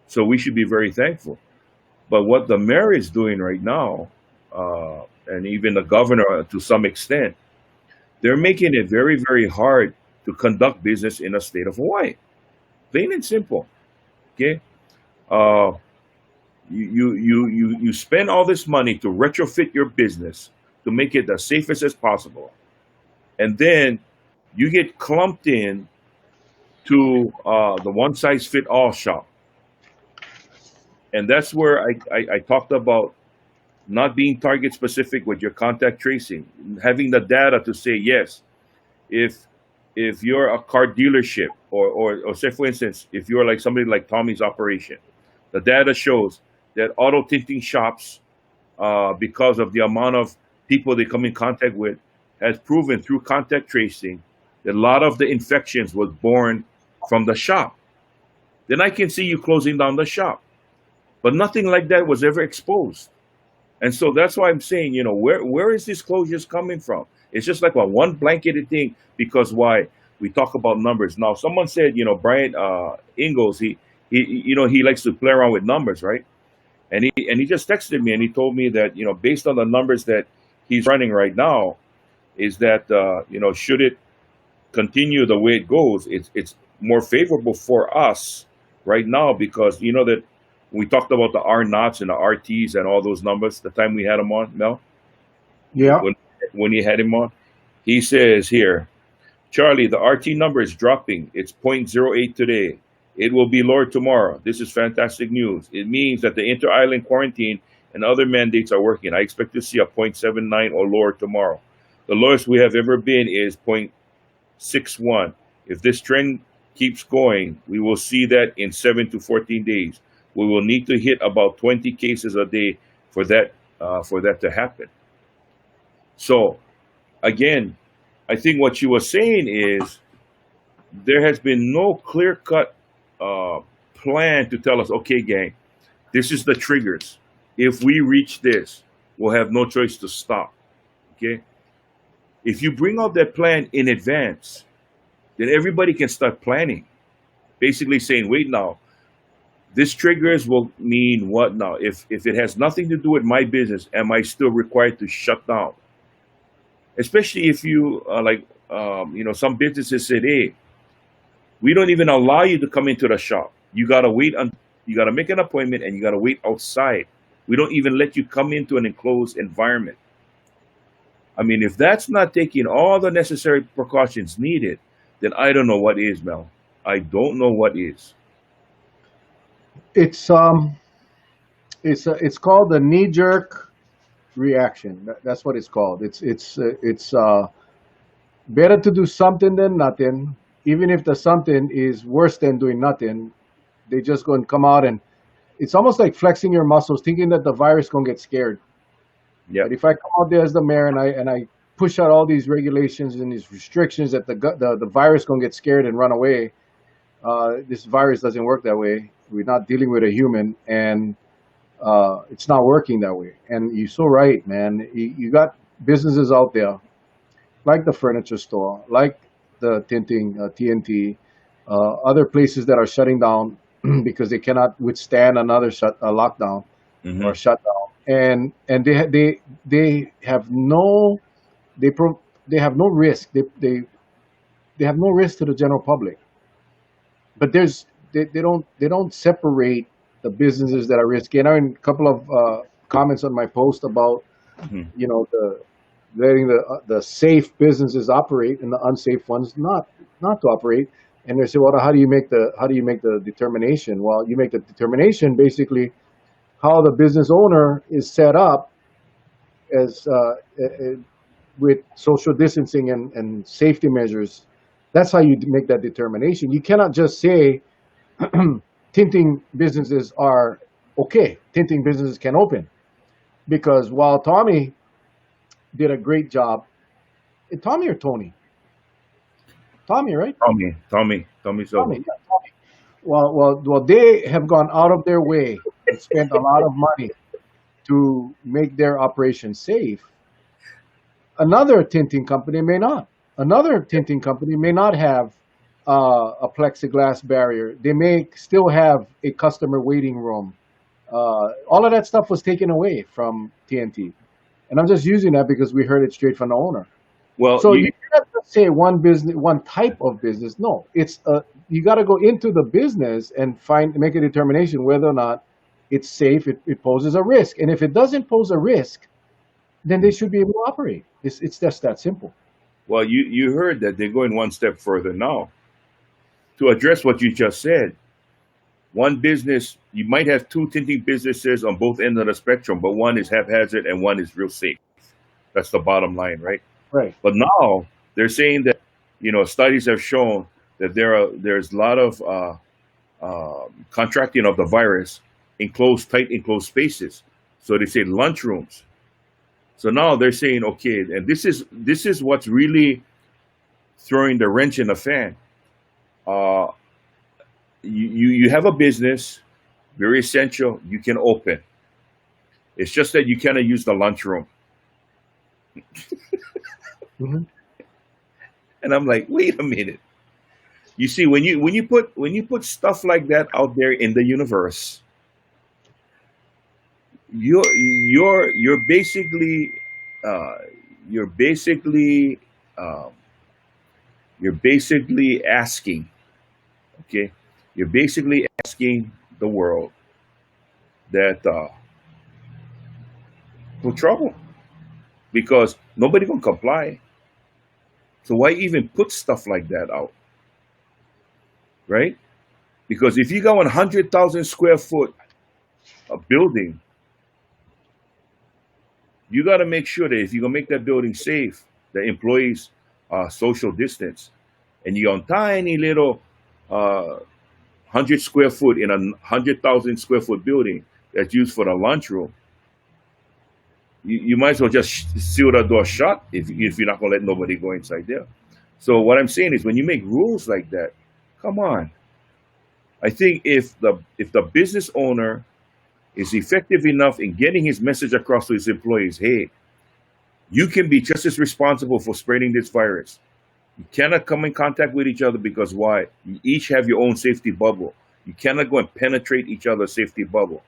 So we should be very thankful. But what the mayor is doing right now, and even the governor to some extent, they're making it very, very hard to conduct business in the state of Hawaii. Plain and simple. Okay. Uh, you spend all this money to retrofit your business to make it as safest as possible, and then you get clumped in to the one size fit all shop, and that's where I talked about not being target specific with your contact tracing, having the data to say yes, if you're a car dealership, or say for instance if you're like somebody like Tommy's operation, the data shows that auto tinting shops, because of the amount of people they come in contact with, has proven through contact tracing that a lot of the infections was born from the shop. Then I can see you closing down the shop. But nothing like that was ever exposed. And so that's why I'm saying, where is these closures coming from? It's just like a one blanketed thing because why? We talk about numbers. Now, someone said, Brian Ingalls, he likes to play around with numbers, right? And he just texted me and he told me that, based on the numbers that he's running right now, is that, should it continue the way it goes, it's more favorable for us right now because that we talked about the R naughts and the RTs and all those numbers the time we had him on, Mel, Yeah. when when he had him on. He says here, Charlie, the RT number is dropping. It's point zero 0.08 today. It will be lower tomorrow. This is fantastic news. It means that the inter-island quarantine and other mandates are working. I expect to see a 0.79 or lower tomorrow. The lowest we have ever been is 0.61. If this trend keeps going, we will see that in 7 to 14 days. We will need to hit about 20 cases a day for that to happen. So again, I think what she was saying is there has been no clear cut uh, plan to tell us, okay, gang, this is the triggers. If we reach this, we'll have no choice to stop. Okay. If you bring out that plan in advance, then everybody can start planning. Basically saying, wait now, this triggers will mean what now? If it has nothing to do with my business, am I still required to shut down? Especially if you some businesses said, hey, we don't even allow you to come into the shop. You gotta wait on. You gotta make an appointment, and you gotta wait outside. We don't even let you come into an enclosed environment. I mean, if that's not taking all the necessary precautions needed, then I don't know what is, Mel. I don't know what is. It's it's called the knee jerk reaction. That's what it's called. It's better to do something than nothing. Even if the something is worse than doing nothing, they just go and come out, and it's almost like flexing your muscles, thinking that the virus gonna get scared. Yep. But if I come out there as the mayor and I push out all these regulations and these restrictions that the virus gonna get scared and run away, this virus doesn't work that way. We're not dealing with a human, and it's not working that way. And you're so right, man. You got businesses out there like the furniture store, like the tinting TNT, other places that are shutting down because they cannot withstand another lockdown Hmm. or shutdown, and they have no they pro, they have no risk. They have no risk to the general public. But they don't separate the businesses that are risky. And I mean, a couple of comments on my post about Hmm. the letting the safe businesses operate and the unsafe ones not to operate. And they say, well, how do you make the determination? Well, you make the determination basically how the business owner is set up as with social distancing and safety measures. That's how you make that determination. You cannot just say tinting businesses are okay. Tinting businesses can open because while Tommy did a great job, Tommy or Tony? Tommy, right? Tommy Tommy, Silva. yeah, Tommy. Well, they have gone out of their way and spent a lot of money to make their operation safe. Another tinting company may not. Another tinting company may not have a plexiglass barrier. They may still have a customer waiting room. All of that stuff was taken away from TNT, and I'm just using that because we heard it straight from the owner. Well, So you cannot just say one business, one type of business. No, it's you got to go into the business and make a determination whether or not it's safe. It poses a risk, and if it doesn't pose a risk, then they should be able to operate. It's just that simple. you heard that they're going one step further now to address what you just said. One business, you might have two tinting businesses on both ends of the spectrum, but one is haphazard and one is real safe. That's the bottom line, right? Right. But now they're saying that studies have shown that there's a lot of contracting of the virus in tight enclosed spaces. So they say lunchrooms. So now they're saying, okay, and this is what's really throwing the wrench in the fan. Uh, you have a business, very essential. You can open. It's just that you cannot use the lunchroom. Hmm. And I'm like, wait a minute. You see, when you put stuff like that out there in the universe, you're basically uh, you're basically um, you're basically asking, okay, you're basically asking the world that for trouble because nobody gonna comply. So why even put stuff like that out, right? Because if you got 100,000 square foot building, you got to make sure that if you're gonna make that building safe, the employees social distance, and you're on tiny little 100 square foot in a 100,000 square foot building that's used for the lunchroom. You might as well just seal the door shut if you're not gonna let nobody go inside there. So what I'm saying is, when you make rules like that, come on. I think if the business owner is effective enough in getting his message across to his employees, hey, you can be just as responsible for spreading this virus. You cannot come in contact with each other because why? You each have your own safety bubble. You cannot go and penetrate each other's safety bubble.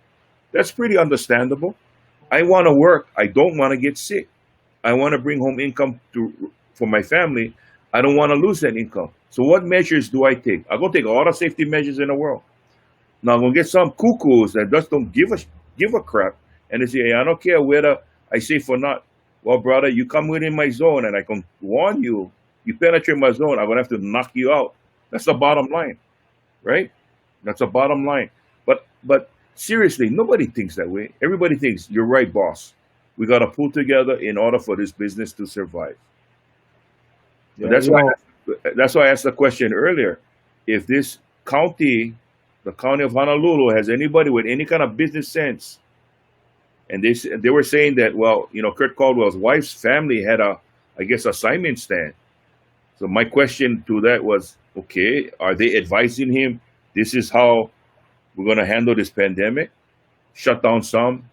That's pretty understandable. I want to work. I don't want to get sick. I want to bring home income for my family. I don't want to lose that income. So what measures do I take? I go take all the safety measures in the world. Now I'm gonna get some cuckoos that just don't give a crap, and they say, hey, I don't care whether I say for not. Well, brother, you come within my zone, and I can warn you. You penetrate my zone, I'm gonna have to knock you out. That's the bottom line, right? That's a bottom line. But seriously, nobody thinks that way. Everybody thinks you're right, boss. We got to pull together in order for this business to survive. But Yeah, that's why I asked the question earlier. If this county, the county of Honolulu, has anybody with any kind of business sense, and they were saying that, well, Kurt Caldwell's wife's family had I guess, a Simon stand. So my question to that was, okay, are they advising him this is how we're going to handle this pandemic? Shut down some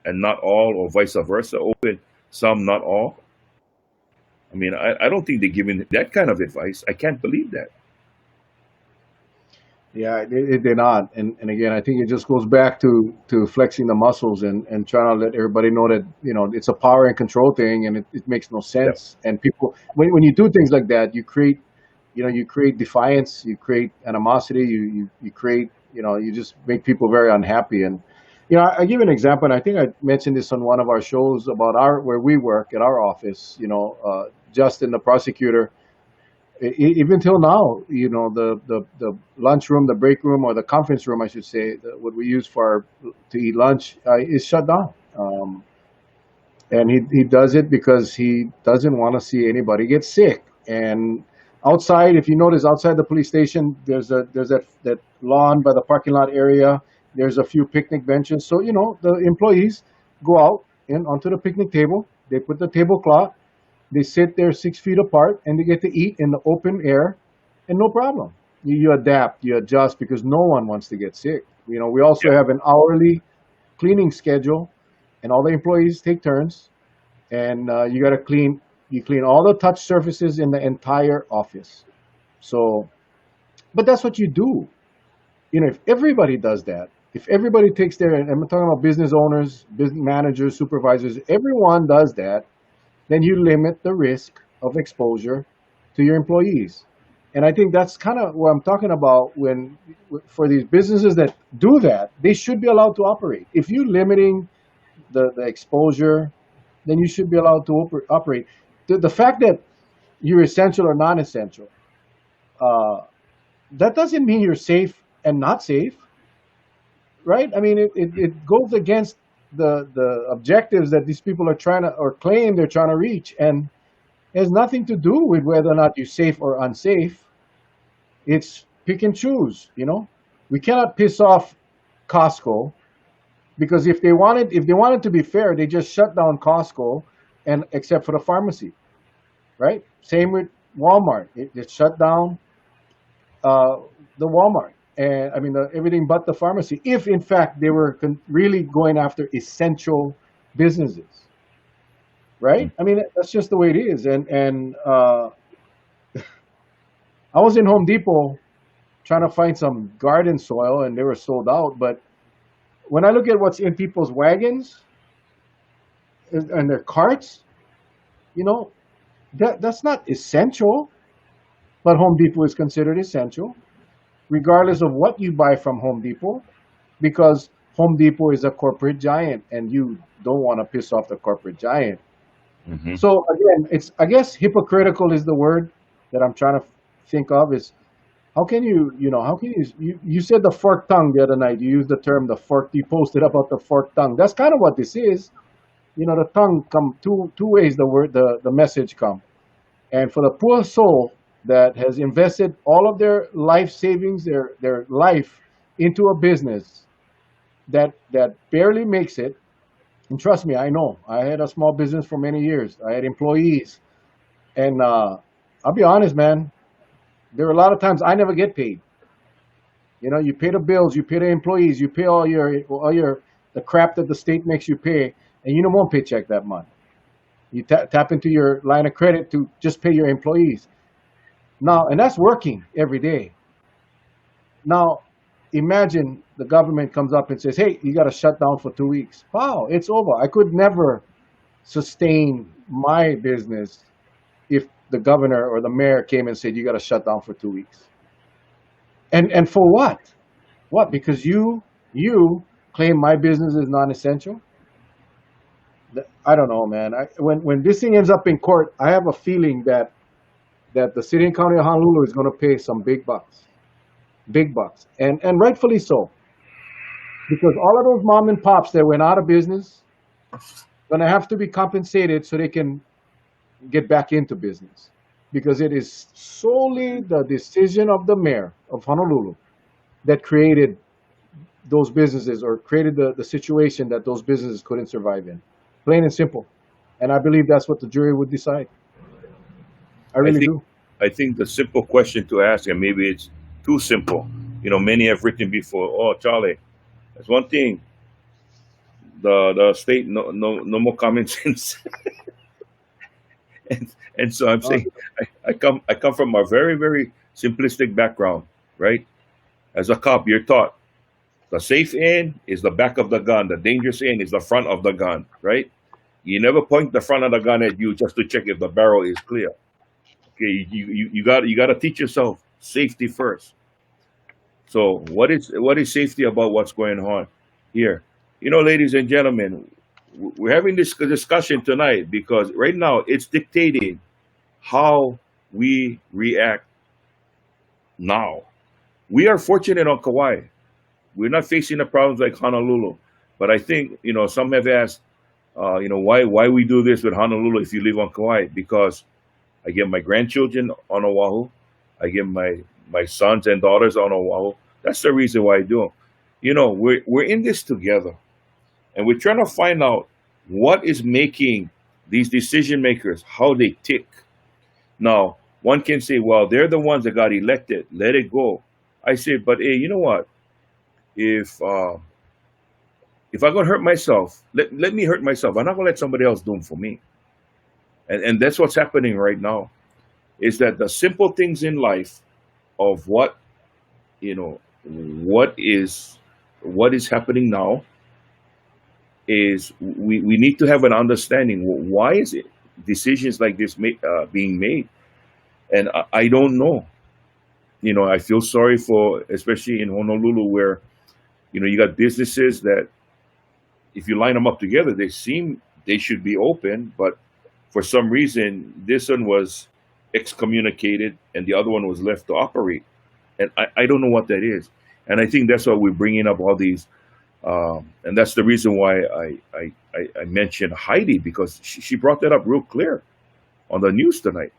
and not all, or vice versa, open some, not all? I mean, I don't think they're giving that kind of advice. I can't believe that. yeah, they're not. And again, I think it just goes back to flexing the muscles and trying to let everybody know that it's a power and control thing, and it makes no Yeah. sense. And people, when you do things like that, you create defiance, you create animosity, you create, you just make people very unhappy. And I give an example, and I think I mentioned this on one of our shows about where we work at our office. Justin, the prosecutor, even till now, the lunchroom, the break room, or the conference room, I should say, what we use to eat lunch, is shut down. And he does it because he doesn't want to see anybody get sick. And outside, if you notice, outside the police station, there's that lawn by the parking lot area. There's a few picnic benches. So the employees go out and onto the picnic table. They put the tablecloth. They sit there 6 feet apart, and they get to eat in the open air, and no problem. You adapt, you adjust, because no one wants to get sick. We also Yeah. have an hourly cleaning schedule, and all the employees take turns, and you got to clean. You clean all the touch surfaces in the entire office. So, but that's what you do. If everybody does that, if everybody takes and I'm talking about business owners, business managers, supervisors, everyone does that, then you limit the risk of exposure to your employees. And I think that's kind of what I'm talking about for these businesses that do that, they should be allowed to operate. If you're limiting the exposure, then you should be allowed to operate. The fact that you're essential or non-essential, that doesn't mean you're safe and not safe, right? I mean, it goes against the objectives that these people are trying to, or claim they're trying to reach, and it has nothing to do with whether or not you're safe or unsafe. It's pick and choose. We cannot piss off Costco, because if they wanted to be fair, they just shut down Costco, and except for the pharmacy, right? Same with Walmart. It shut down the Walmart, and I mean everything but the pharmacy. If in fact they were really going after essential businesses, right? I mean, that's just the way it is. And I was in Home Depot trying to find some garden soil, and they were sold out. But when I look at what's in people's wagons and their carts, that's not essential. But Home Depot is considered essential, regardless of what you buy from Home Depot, because Home Depot is a corporate giant, and you don't want to piss off the corporate giant. Hmm. So again, I guess hypocritical is the word that I'm trying to think of. Is how can you said the forked tongue the other night. You used the term the fork. You posted about the forked tongue. That's kind of what this is. The tongue come two ways. The message come, and for the poor soul that has invested all of their life savings, their life into a business that barely makes it. And trust me, I know. I had a small business for many years. I had employees, and I'll be honest, man. There are a lot of times I never get paid. You pay the bills, you pay the employees, you pay all your the crap that the state makes you pay, and you don't want paycheck that month. You tap into your line of credit to just pay your employees. Now, and that's working every day. Now, imagine the government comes up and says, "Hey, you got to shut down for 2 weeks." Wow, it's over. I could never sustain my business if the governor or the mayor came and said, "You got to shut down for 2 weeks." And for what? What? Because you claim my business is non-essential? I don't know, man. When this thing ends up in court, I have a feeling that the city and county of Honolulu is going to pay some big bucks, and rightfully so, because all of those mom and pops that went out of business going to have to be compensated so they can get back into business, because it is solely the decision of the mayor of Honolulu that created those businesses, or created the situation that those businesses couldn't survive in. Plain and simple. And I believe that's what the jury would decide. I I really think do. I think the simple question to ask, and maybe it's too simple. Many have written before. Oh, Charlie, that's one thing. The state, no more common sense. And so I'm Uh, saying, I come from a very very simplistic background, right? As a cop, you're taught the safe end is the back of the gun, the dangerous end is the front of the gun, right? You never point the front of the gun at you just to check if the barrel is clear. Okay, you got to teach yourself safety first. So what is safety about what's going on here? Ladies and gentlemen, we're having this discussion tonight because right now it's dictating how we react now. We are fortunate on Kauai. We're not facing the problems like Honolulu. But I think, some have asked, why we do this with Honolulu if you live on Kauai? Because I get my grandchildren on Oahu. I get my sons and daughters on Oahu. That's the reason why I do them. We're in this together, and we're trying to find out what is making these decision makers, how they tick. Now, one can say, well, they're the ones that got elected. Let it go. I say, but hey, you know what? If I'm gonna hurt myself, let me hurt myself. I'm not gonna let somebody else do them for me. And that's what's happening right now. Is that the simple things in life of you know what is happening now is we need to have an understanding. Why is it decisions like this being made? And I don't know. I feel sorry for, especially in Honolulu, where you got businesses that if you line them up together, they should be open, but for some reason this one was excommunicated and the other one was left to operate, and I don't know what that is. And I think that's why we're bringing up all these, and that's the reason why I mentioned Heidi, because she brought that up real clear on the news tonight.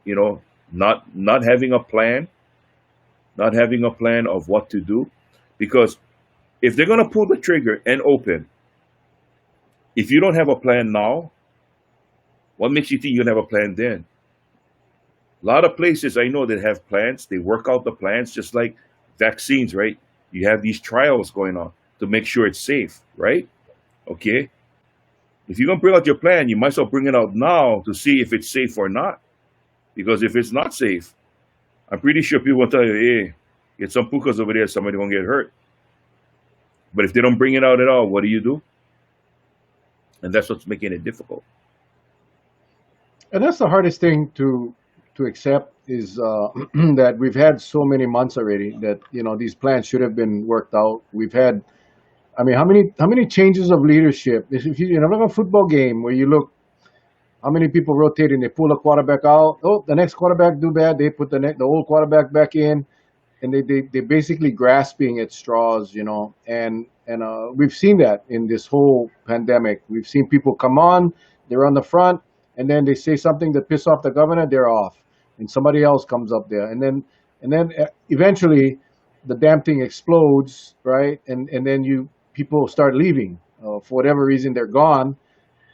You know, not having a plan, not having a plan of what to do, because if they're going to pull the trigger and open, if you don't have a plan now, what makes you think you'll have a plan then? A lot of places I know that have plans, they work out the plans just like vaccines, right? You have these trials going on to make sure it's safe, right? Okay. If you're going to bring out your plan, you might as well bring it out now to see if it's safe or not. Because if it's not safe, I'm pretty sure people will tell you, hey, get some pukas over there, somebody won't get hurt. But if they don't bring it out at all, what do? And that's what's making it difficult. And that's the hardest thing to accept is that we've had so many months already that these plans should have been worked out. We've had, I mean, how many changes of leadership? If you like a football game where you look, how many people rotate and they pull a quarterback out? Oh, the next quarterback do bad. They put the old quarterback back in, and they basically grasping at straws, and we've seen that in this whole pandemic. We've seen people come on, they're on the front, and then they say something that piss off the governor, they're off, and somebody else comes up there, and then eventually the damn thing explodes, right? And then people start leaving for whatever reason, they're gone,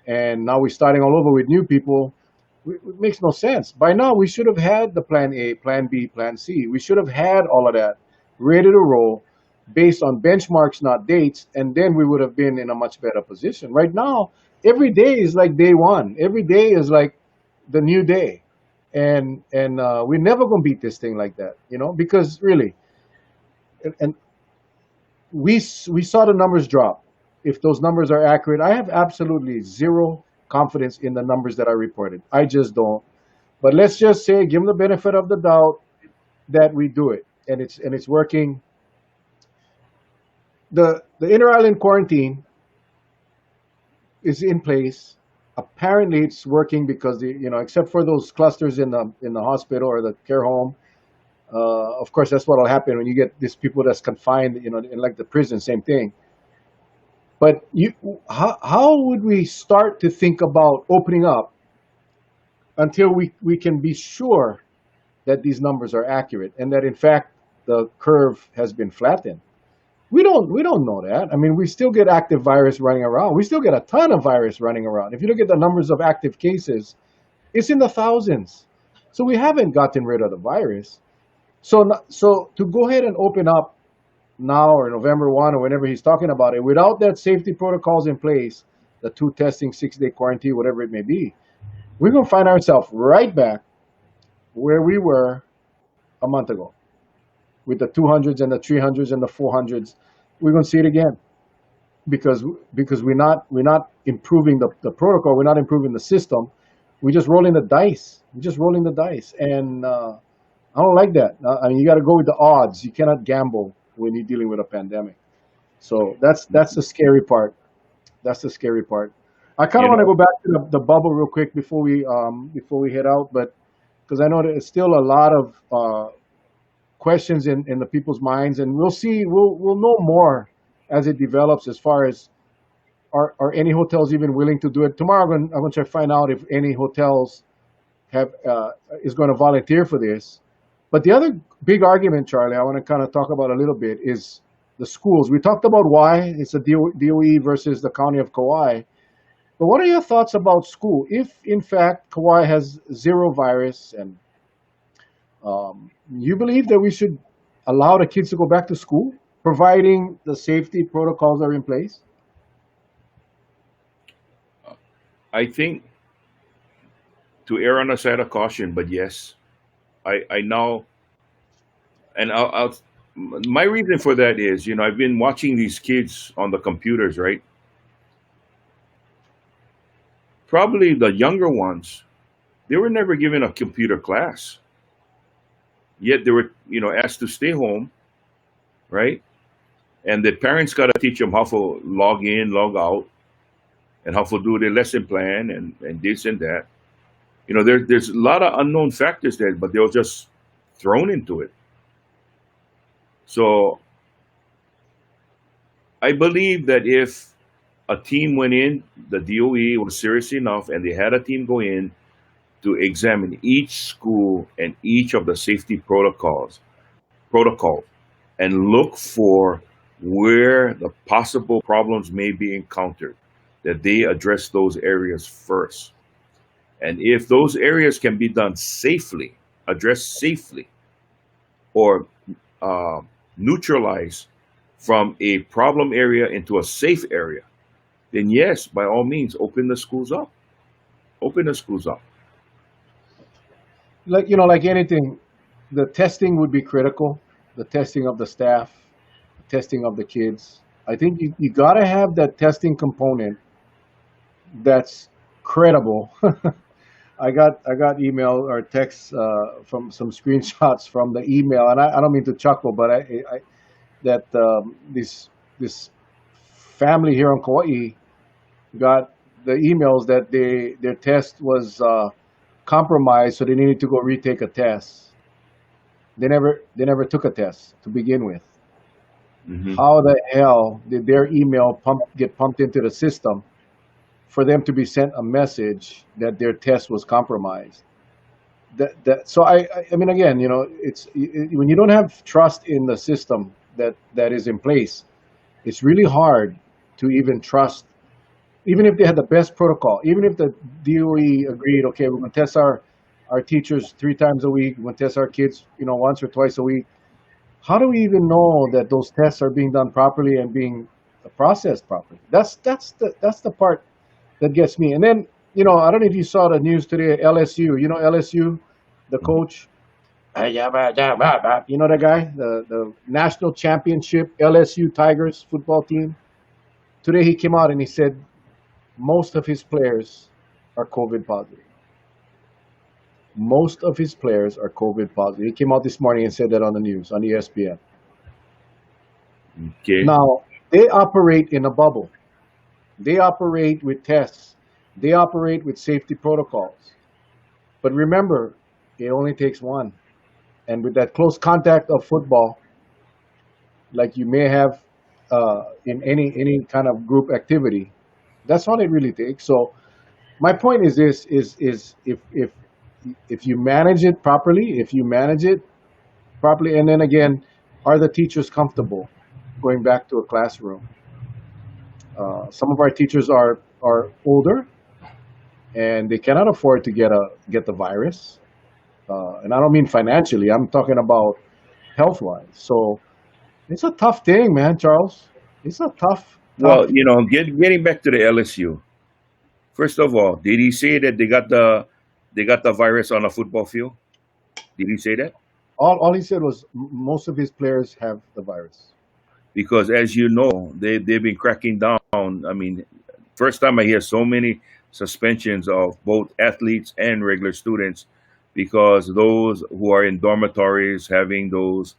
and now we're starting all over with new people. It makes no sense. By now, we should have had the plan A, plan B, plan C. We should have had all of that ready to roll based on benchmarks, not dates, and then we would have been in a much better position. Right now, every day is like day one. Every day is like the new day, and we're never gonna beat this thing like that, because really, and we saw the numbers drop. If those numbers are accurate, I have absolutely zero confidence in the numbers that are reported. I just don't. But let's just say, give them the benefit of the doubt that we do it, and it's working. the inter-island quarantine is in place. Apparently, it's working because except for those clusters in the hospital or the care home. Of course, that's what will happen when you get these people that's confined, in like the prison. Same thing. But how would we start to think about opening up until we can be sure that these numbers are accurate and that in fact the curve has been flattened? We don't know that. I mean, we still get active virus running around. We still get a ton of virus running around. If you look at the numbers of active cases, it's in the thousands. So we haven't gotten rid of the virus. So to go ahead and open up now or November 1 or whenever he's talking about it, without that safety protocols in place, the 2 testing, 6-day quarantine, whatever it may be, we're going to find ourselves right back where we were a month ago with the 200s and the 300s and the 400s. We're going to see it again because we're not improving the protocol. We're not improving the system. We're just rolling the dice. And I don't like that. I mean, you got to go with the odds. You cannot gamble when you're dealing with a pandemic. So that's the scary part. That's the scary part. I kind of You want to know, go back to the bubble real quick before we head out, but because I know there's still a lot of questions in the people's minds, and we'll see. We'll know more as it develops. As far as are any hotels even willing to do it tomorrow? I'm going to try to find out if any hotels have is going to volunteer for this. But the other big argument, Charlie, I want to kind of talk about a little bit is the schools. We talked about why it's a DOE versus the county of Kauai. But what are your thoughts about school? If in fact Kauai has zero virus, and you believe that we should allow the kids to go back to school, providing the safety protocols are in place? I think to err on the side of caution, but yes, I now, and my reason for that is, I've been watching these kids on the computers, right? Probably the younger ones, they were never given a computer class, yet they were, asked to stay home, right? And the parents got to teach them how to log in, log out, and how to do their lesson plan and this and that. There's a lot of unknown factors there, but they were just thrown into it. So I believe that if a team went in, the DOE was serious enough, and they had a team go in to examine each school and each of the safety protocol, and look for where the possible problems may be encountered, that they address those areas first. And if those areas can be done safely, addressed safely, or uh, neutralized from a problem area into a safe area, then yes, by all means, open the schools up. Open the schools up. Like anything, the testing would be critical. The testing of the staff, the testing of the kids. I think you got to have that testing component that's credible. I got email or text from some screenshots from the email, and I don't mean to chuckle, but I that this family here on Kauai got the emails that their test was compromised, so they needed to go retake a test. They never took a test to begin with. Hmm. How the hell did their email get pumped into the system for them to be sent a message that their test was compromised? So I mean, again, when you don't have trust in the system that is in place, it's really hard to even trust. Even if they had the best protocol, even if the DOE agreed, okay, we're going to test our teachers 3 times a week, we're going to test our kids, once or twice a week. How do we even know that those tests are being done properly and being processed properly? That's the part that gets me. And then, I don't know if you saw the news today. LSU, LSU, the coach, the guy, the national championship LSU Tigers football team. Today he came out and he said most of his players are COVID positive. Most of his players are COVID positive. He came out this morning and said that on the news, on ESPN. Okay. Now, They operate in a bubble. They operate with tests. They operate with safety protocols. But remember, it only takes one. And with that close contact of football, like you may have in any kind of group activity, that's all it really takes. So my point is this: is if you manage it properly, if you manage it properly, and then again, are the teachers comfortable going back to a classroom? Some of our teachers are older and they cannot afford to get the virus. And I don't mean financially. I'm talking about health wise. So it's a tough thing, man, Charles. It's a Well, tough. getting back to the LSU. First of all, did he say that they got the virus on a football field? Did he say that? All he said was most of his players have the virus. Because as you know, they've been cracking down. I mean, first time I hear so many suspensions of both athletes and regular students because those who are in dormitories having those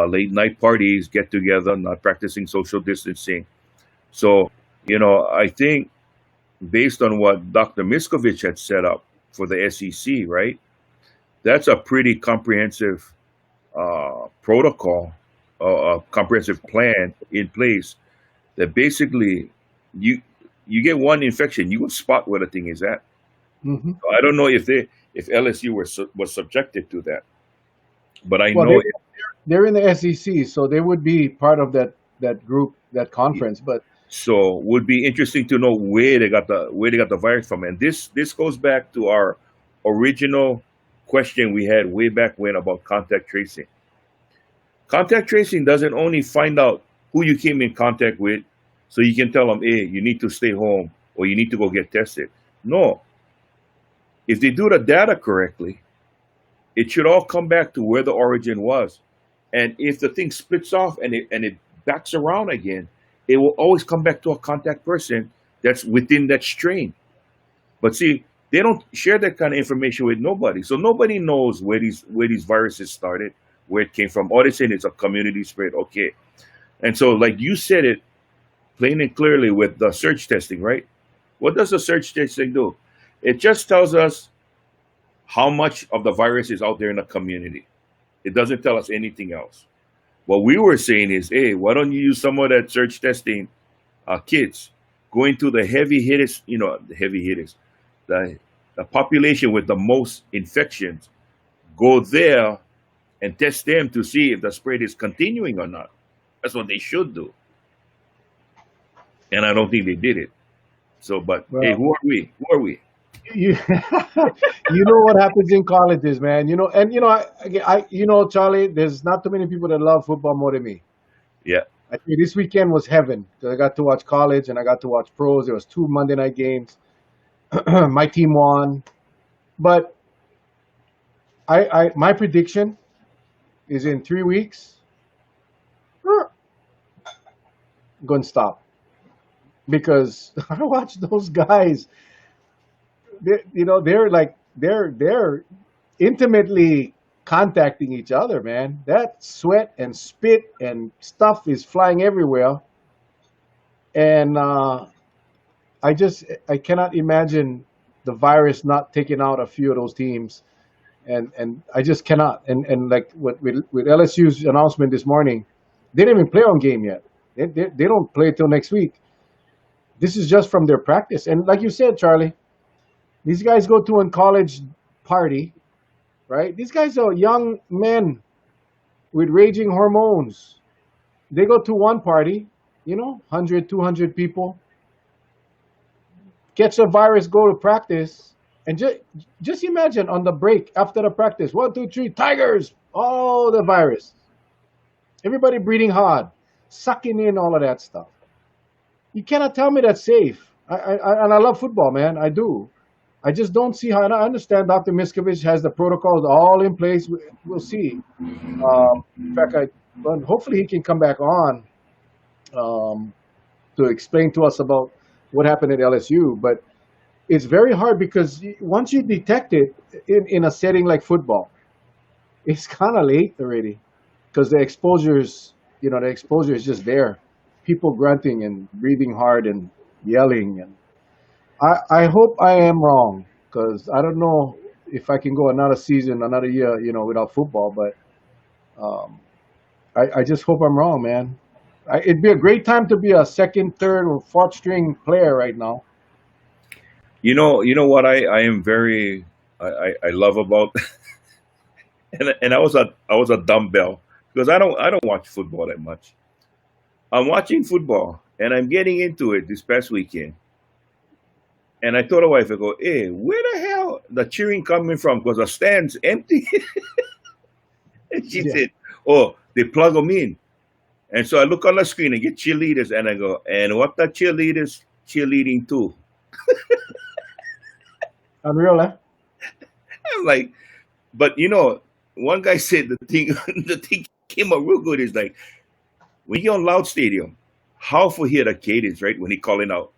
late night parties, get together, not practicing social distancing. So, I think based on what Dr. Miskovich had set up for the SEC, right? That's a pretty comprehensive protocol, a comprehensive plan in place that basically you you get one infection, you will spot where the thing is at. Hmm. I don't know if LSU was subjected to that, but I Well, know they're in the SEC, so they would be part of that group, that conference. But so. Would be interesting to know where they got the virus from, and this goes back to our original question we had way back when about contact tracing. Contact tracing doesn't only find out who you came in contact with, so you can tell them, hey, you need to stay home or you need to go get tested. No, if they do the data correctly, it should all come back to where the origin was. And if the thing splits off and it backs around again, it will always come back to a contact person that's within that strain. But see, they don't share that kind of information with nobody. So nobody knows where these viruses started, where it came from. All they say is a community spread. Okay. And so like you said it plain and clearly with the surge testing, right? What does the surge testing do? It just tells us how much of the virus is out there in the community. It doesn't tell us anything else. What we were saying is, hey, why don't you use some of that surge testing kits going to the heavy hitters, the heavy hitters, the population with the most infections, go there and test them to see if the spread is continuing or not. That's what they should do. And I don't think they did it. So, but hey, well, who are we? Who are we? you you know what happens in colleges, man. And Charlie, there's not too many people that love football more than me. Yeah. I think this weekend was heaven because I got to watch college and I got to watch pros. There was two Monday night games. My team won, but my prediction is in 3 weeks, going to stop because I watch those guys. They're intimately contacting each other, man. That sweat and spit and stuff is flying everywhere, and I cannot imagine the virus not taking out a few of those teams, and I just cannot. And like with LSU's announcement this morning, they didn't even play on game yet. They don't play till next week. This is just from their practice, and like you said, Charlie, these guys go to a college party, right? These guys are young men with raging hormones. They go to one party, 100, 200 people, catch a virus, go to practice, and just imagine on the break after the practice, one, two, three, tigers, all the virus. Everybody breathing hard, sucking in all of that stuff. You cannot tell me that's safe. And I love football, man. I do. I just don't see how. And I understand Dr. Miskovich has the protocols all in place. We'll see. In fact, but hopefully he can come back on um, to explain to us about what happened at LSU. But it's very hard because once you detect it in a setting like football, it's kind of late already because the exposure is just there. people grunting and breathing hard and yelling. And I hope I am wrong because I don't know if I can go another season, another year, without football. But um, I just hope I'm wrong, man. It'd be a great time to be a second, third, or fourth string player right now. You know what I am very I love about and I was a dumbbell because I don't watch football that much. I'm watching football and I'm getting into it this past weekend. And I told the wife, I go, hey, where the hell the cheering coming from? Because the stand's empty. And she Yeah, said, oh, they plug them in. And so I look on the screen and get cheerleaders and I go, and what the cheerleaders cheerleading to? unreal, eh? I'm like, but one guy said the thing the thing came out real good is like when you're on loud stadium, how for hear the cadence, right? When he calling out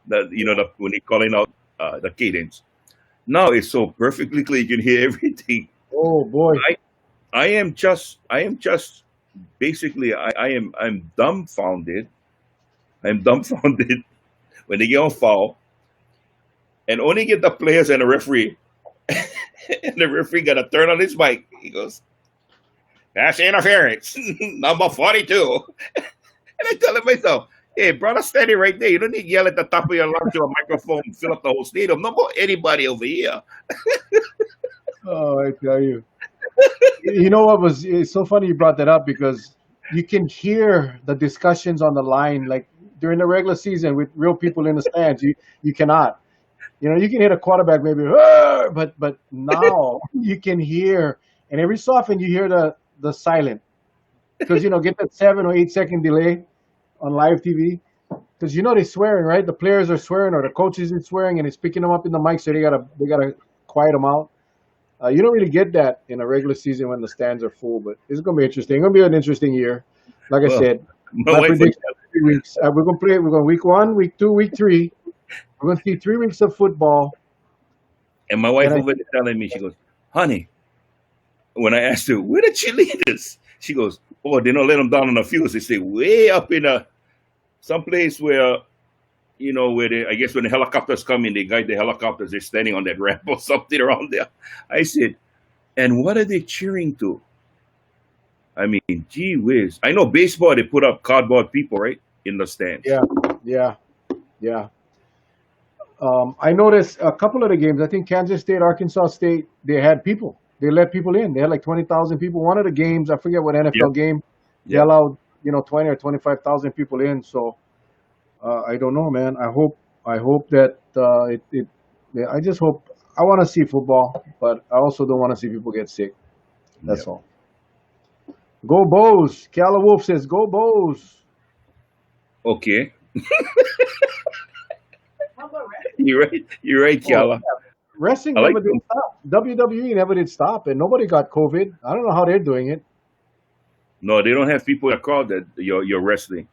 when he calling out the cadence. Now it's so perfectly clear you can hear everything. Oh boy. I I am just basically I'm dumbfounded. I'm dumbfounded when they get on foul and only get the players and the referee. And the referee got to turn on his mic. He goes, "That's interference, number 42." And I tell myself, "Hey, brother, steady right there. You don't need to yell at the top of your lungs to a microphone and fill up the whole stadium. No more anybody over here." Oh, I tell you. You know what was it's so funny you brought that up because you can hear the discussions on the line like during the regular season with real people in the stands. You cannot. You can hit a quarterback maybe, "Arr!" but now you can hear, and every so often you hear the silent because get that 7 or 8 second delay on live TV because they're swearing, right? The players are swearing or the coaches is swearing and it's picking them up in the mic, so they gotta quiet them out. You don't really get that in a regular season when the stands are full, but it's gonna be interesting. It's gonna be an interesting year. Like I Well, said, my my wife was prediction: 3 weeks. We're gonna play. We're going week 1, week 2, week 3. We're gonna see 3 weeks of football, and my wife and I over there telling me, she goes, "Honey," when I asked her, "Where the cheerleaders?" She goes, "Oh, they don't let them down on the fields. They stay way up in some place where where I guess when the helicopters come in, they guide the helicopters. They're standing on that ramp or something around there." I said, "And what are they cheering to?" I mean, gee whiz. I know baseball, they put up cardboard people, right? In the stands. yeah, yeah, yeah. I noticed a couple of the games. I think Kansas State, Arkansas State, they had people. They let people in. They had like 20,000 people. One of the games, I forget what Yep. NFL game, they Yep. allowed 20 or 25,000 people in. So I don't know, man. I hope that it. Yeah, I just hope. I want to see football, but I also don't want to see people get sick. That's Yep. all. Go Bows. Calla Wolf says, "Go Bows." Okay. You're right. You're right, Oh, Kiala. wrestling I like never did them. stop. WWE never did stop, and nobody got COVID. I don't know how they're doing it. No, they don't have people in the crowd that you're wrestling.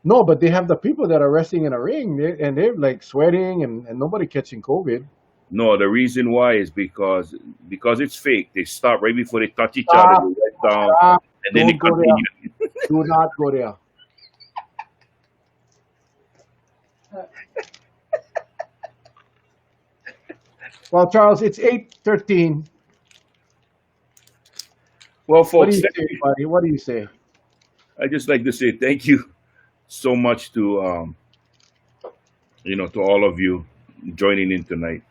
No, but they have the people that are wrestling in a ring, and they're like sweating, and nobody catching COVID. No, the reason why is because it's fake. They stop right before they touch each other, Stop, they let down, stop. and then they Don't go there. continue. Do not go there. Well, Charles, it's 8:13. Well, What do folks, you say, buddy? What do you say? I just like to say thank you so much to to all of you joining in tonight.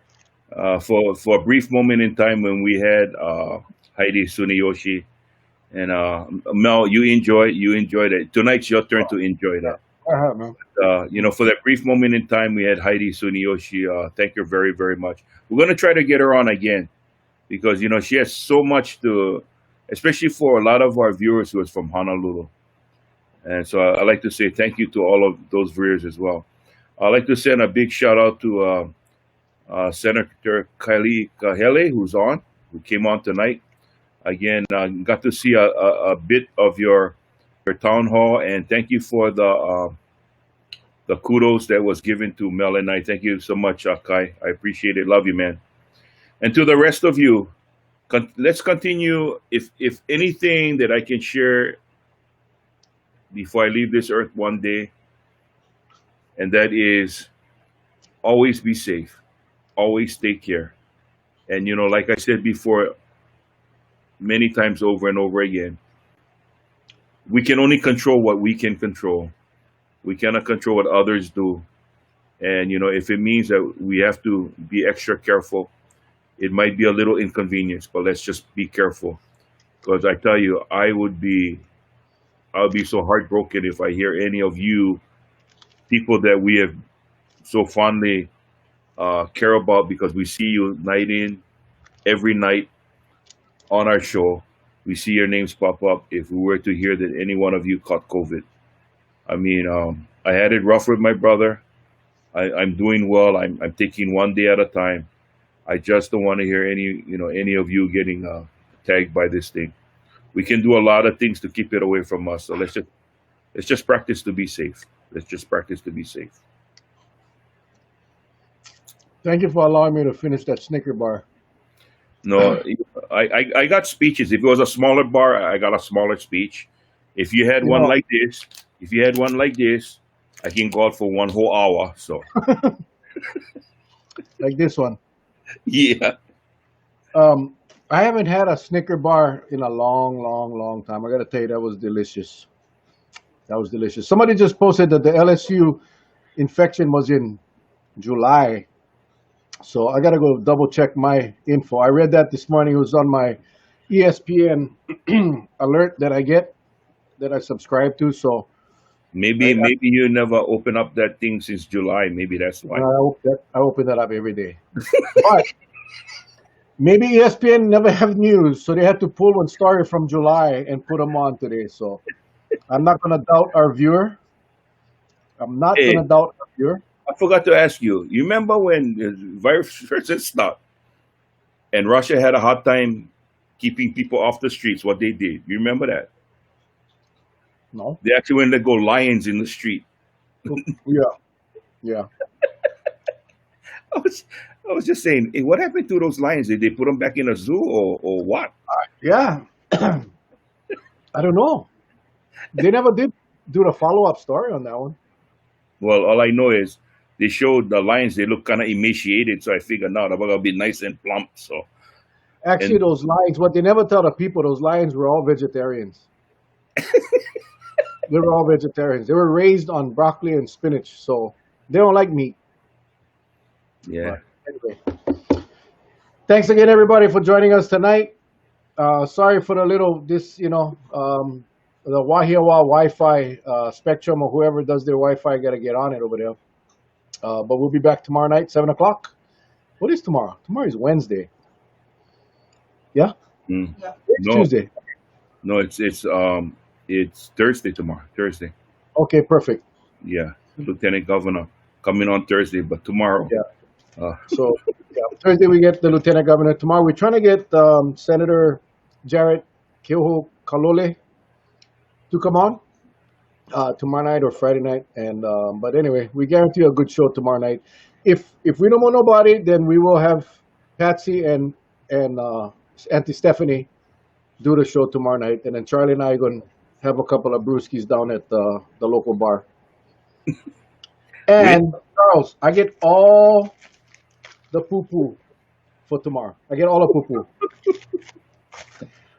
For a brief moment in time when we had Heidi Suniyoshi and Mel, you enjoyed it. Tonight's your turn to enjoy that. Man. For that brief moment in time, we had Heidi Suniyoshi. Thank you very, very much. We're going to try to get her on again because, she has so much to, especially for a lot of our viewers who is from Honolulu. And so I'd like to say thank you to all of those viewers as well. I'd like to send a big shout out to Senator Kylie Kahele, who came on tonight. Again, got to see a bit of your town hall, and thank you for the kudos that was given to Mel and I. Thank you so much, Kai. I appreciate it. Love you, man. And to the rest of you, let's continue. If anything that I can share before I leave this earth one day, and that is always be safe, always take care. And like I said before, many times over and over again, we can only control what we can control. We cannot control what others do. And if it means that we have to be extra careful, it might be a little inconvenience, but let's just be careful. Because I tell you, I'll be so heartbroken if I hear any of you people that we have so fondly care about, because we see you night in, every night on our show. We see your names pop up. If we were to hear that any one of you caught COVID, I mean, I had it rough with my brother. I'm doing well. I'm taking one day at a time. I just don't want to hear any of you getting tagged by this thing. We can do a lot of things to keep it away from us. So let's just practice to be safe. Let's just practice to be safe. Thank you for allowing me to finish that Snicker bar. No, I got speeches. If it was a smaller bar, I got a smaller speech. If you had You one know, like this, if you had one like this, I can go out for one whole hour. So like this one. yeah. Um, I haven't had a Snicker bar in a long, long, long time. I got to tell you, that was delicious. That was delicious. Somebody just posted that the LSU infection was in July. So I got to go double check my info. I read that this morning. It was on my ESPN alert that I get, that I subscribe to. So Maybe you never open up that thing since July. Maybe that's why. I open that up every day. But maybe ESPN never have news, so they had to pull one story from July and put them on today. So I'm not going to doubt our viewer. I'm not going Hey, to doubt our viewer. I forgot to ask you. You remember when the virus first started and Russia had a hard time keeping people off the streets? What they did? You remember that? No. They actually went to go lions in the street. Yeah. Yeah. I was, I was just saying, hey, what happened to those lions? Did they put them back in a zoo or what? Yeah. I don't know. They never did do the follow up story on that one. Well, all I know is they showed the lions. They look kind of emaciated, so I figured, now they're gonna be nice and plump. So, Actually, and those lions, what they never tell the people, those lions were all vegetarians. They were all vegetarians. They were raised on broccoli and spinach, so they don't like meat. yeah, But anyway, thanks again, everybody, for joining us tonight. Sorry for the little the Wahiawa Wi-Fi Spectrum, or whoever does their Wi-Fi got to get on it over there. But we'll be back tomorrow night, 7 o'clock. What is tomorrow? Tomorrow is Wednesday. Yeah, mm. it's No, Tuesday. no, it's Thursday tomorrow. Thursday, Okay, perfect. yeah. Lieutenant Governor coming on Thursday, but tomorrow, Yeah. uh, So yeah, Thursday we get the Lieutenant Governor. Tomorrow we're trying to get Senator Jarrett Keoho Kalole to come on tomorrow night or Friday night. And but anyway, we guarantee a good show tomorrow night. If we don't want nobody, then we will have Patsy and Auntie Stephanie do the show tomorrow night, and then Charlie and I are going to have a couple of brewskis down at the local bar. we And Charles, I get all the poo poo for tomorrow. I get all the poo poo.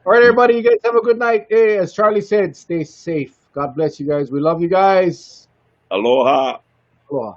All right, everybody, you guys have a good night. Hey, as Charlie said, stay safe. God bless you guys. We love you guys. aloha. Aloha.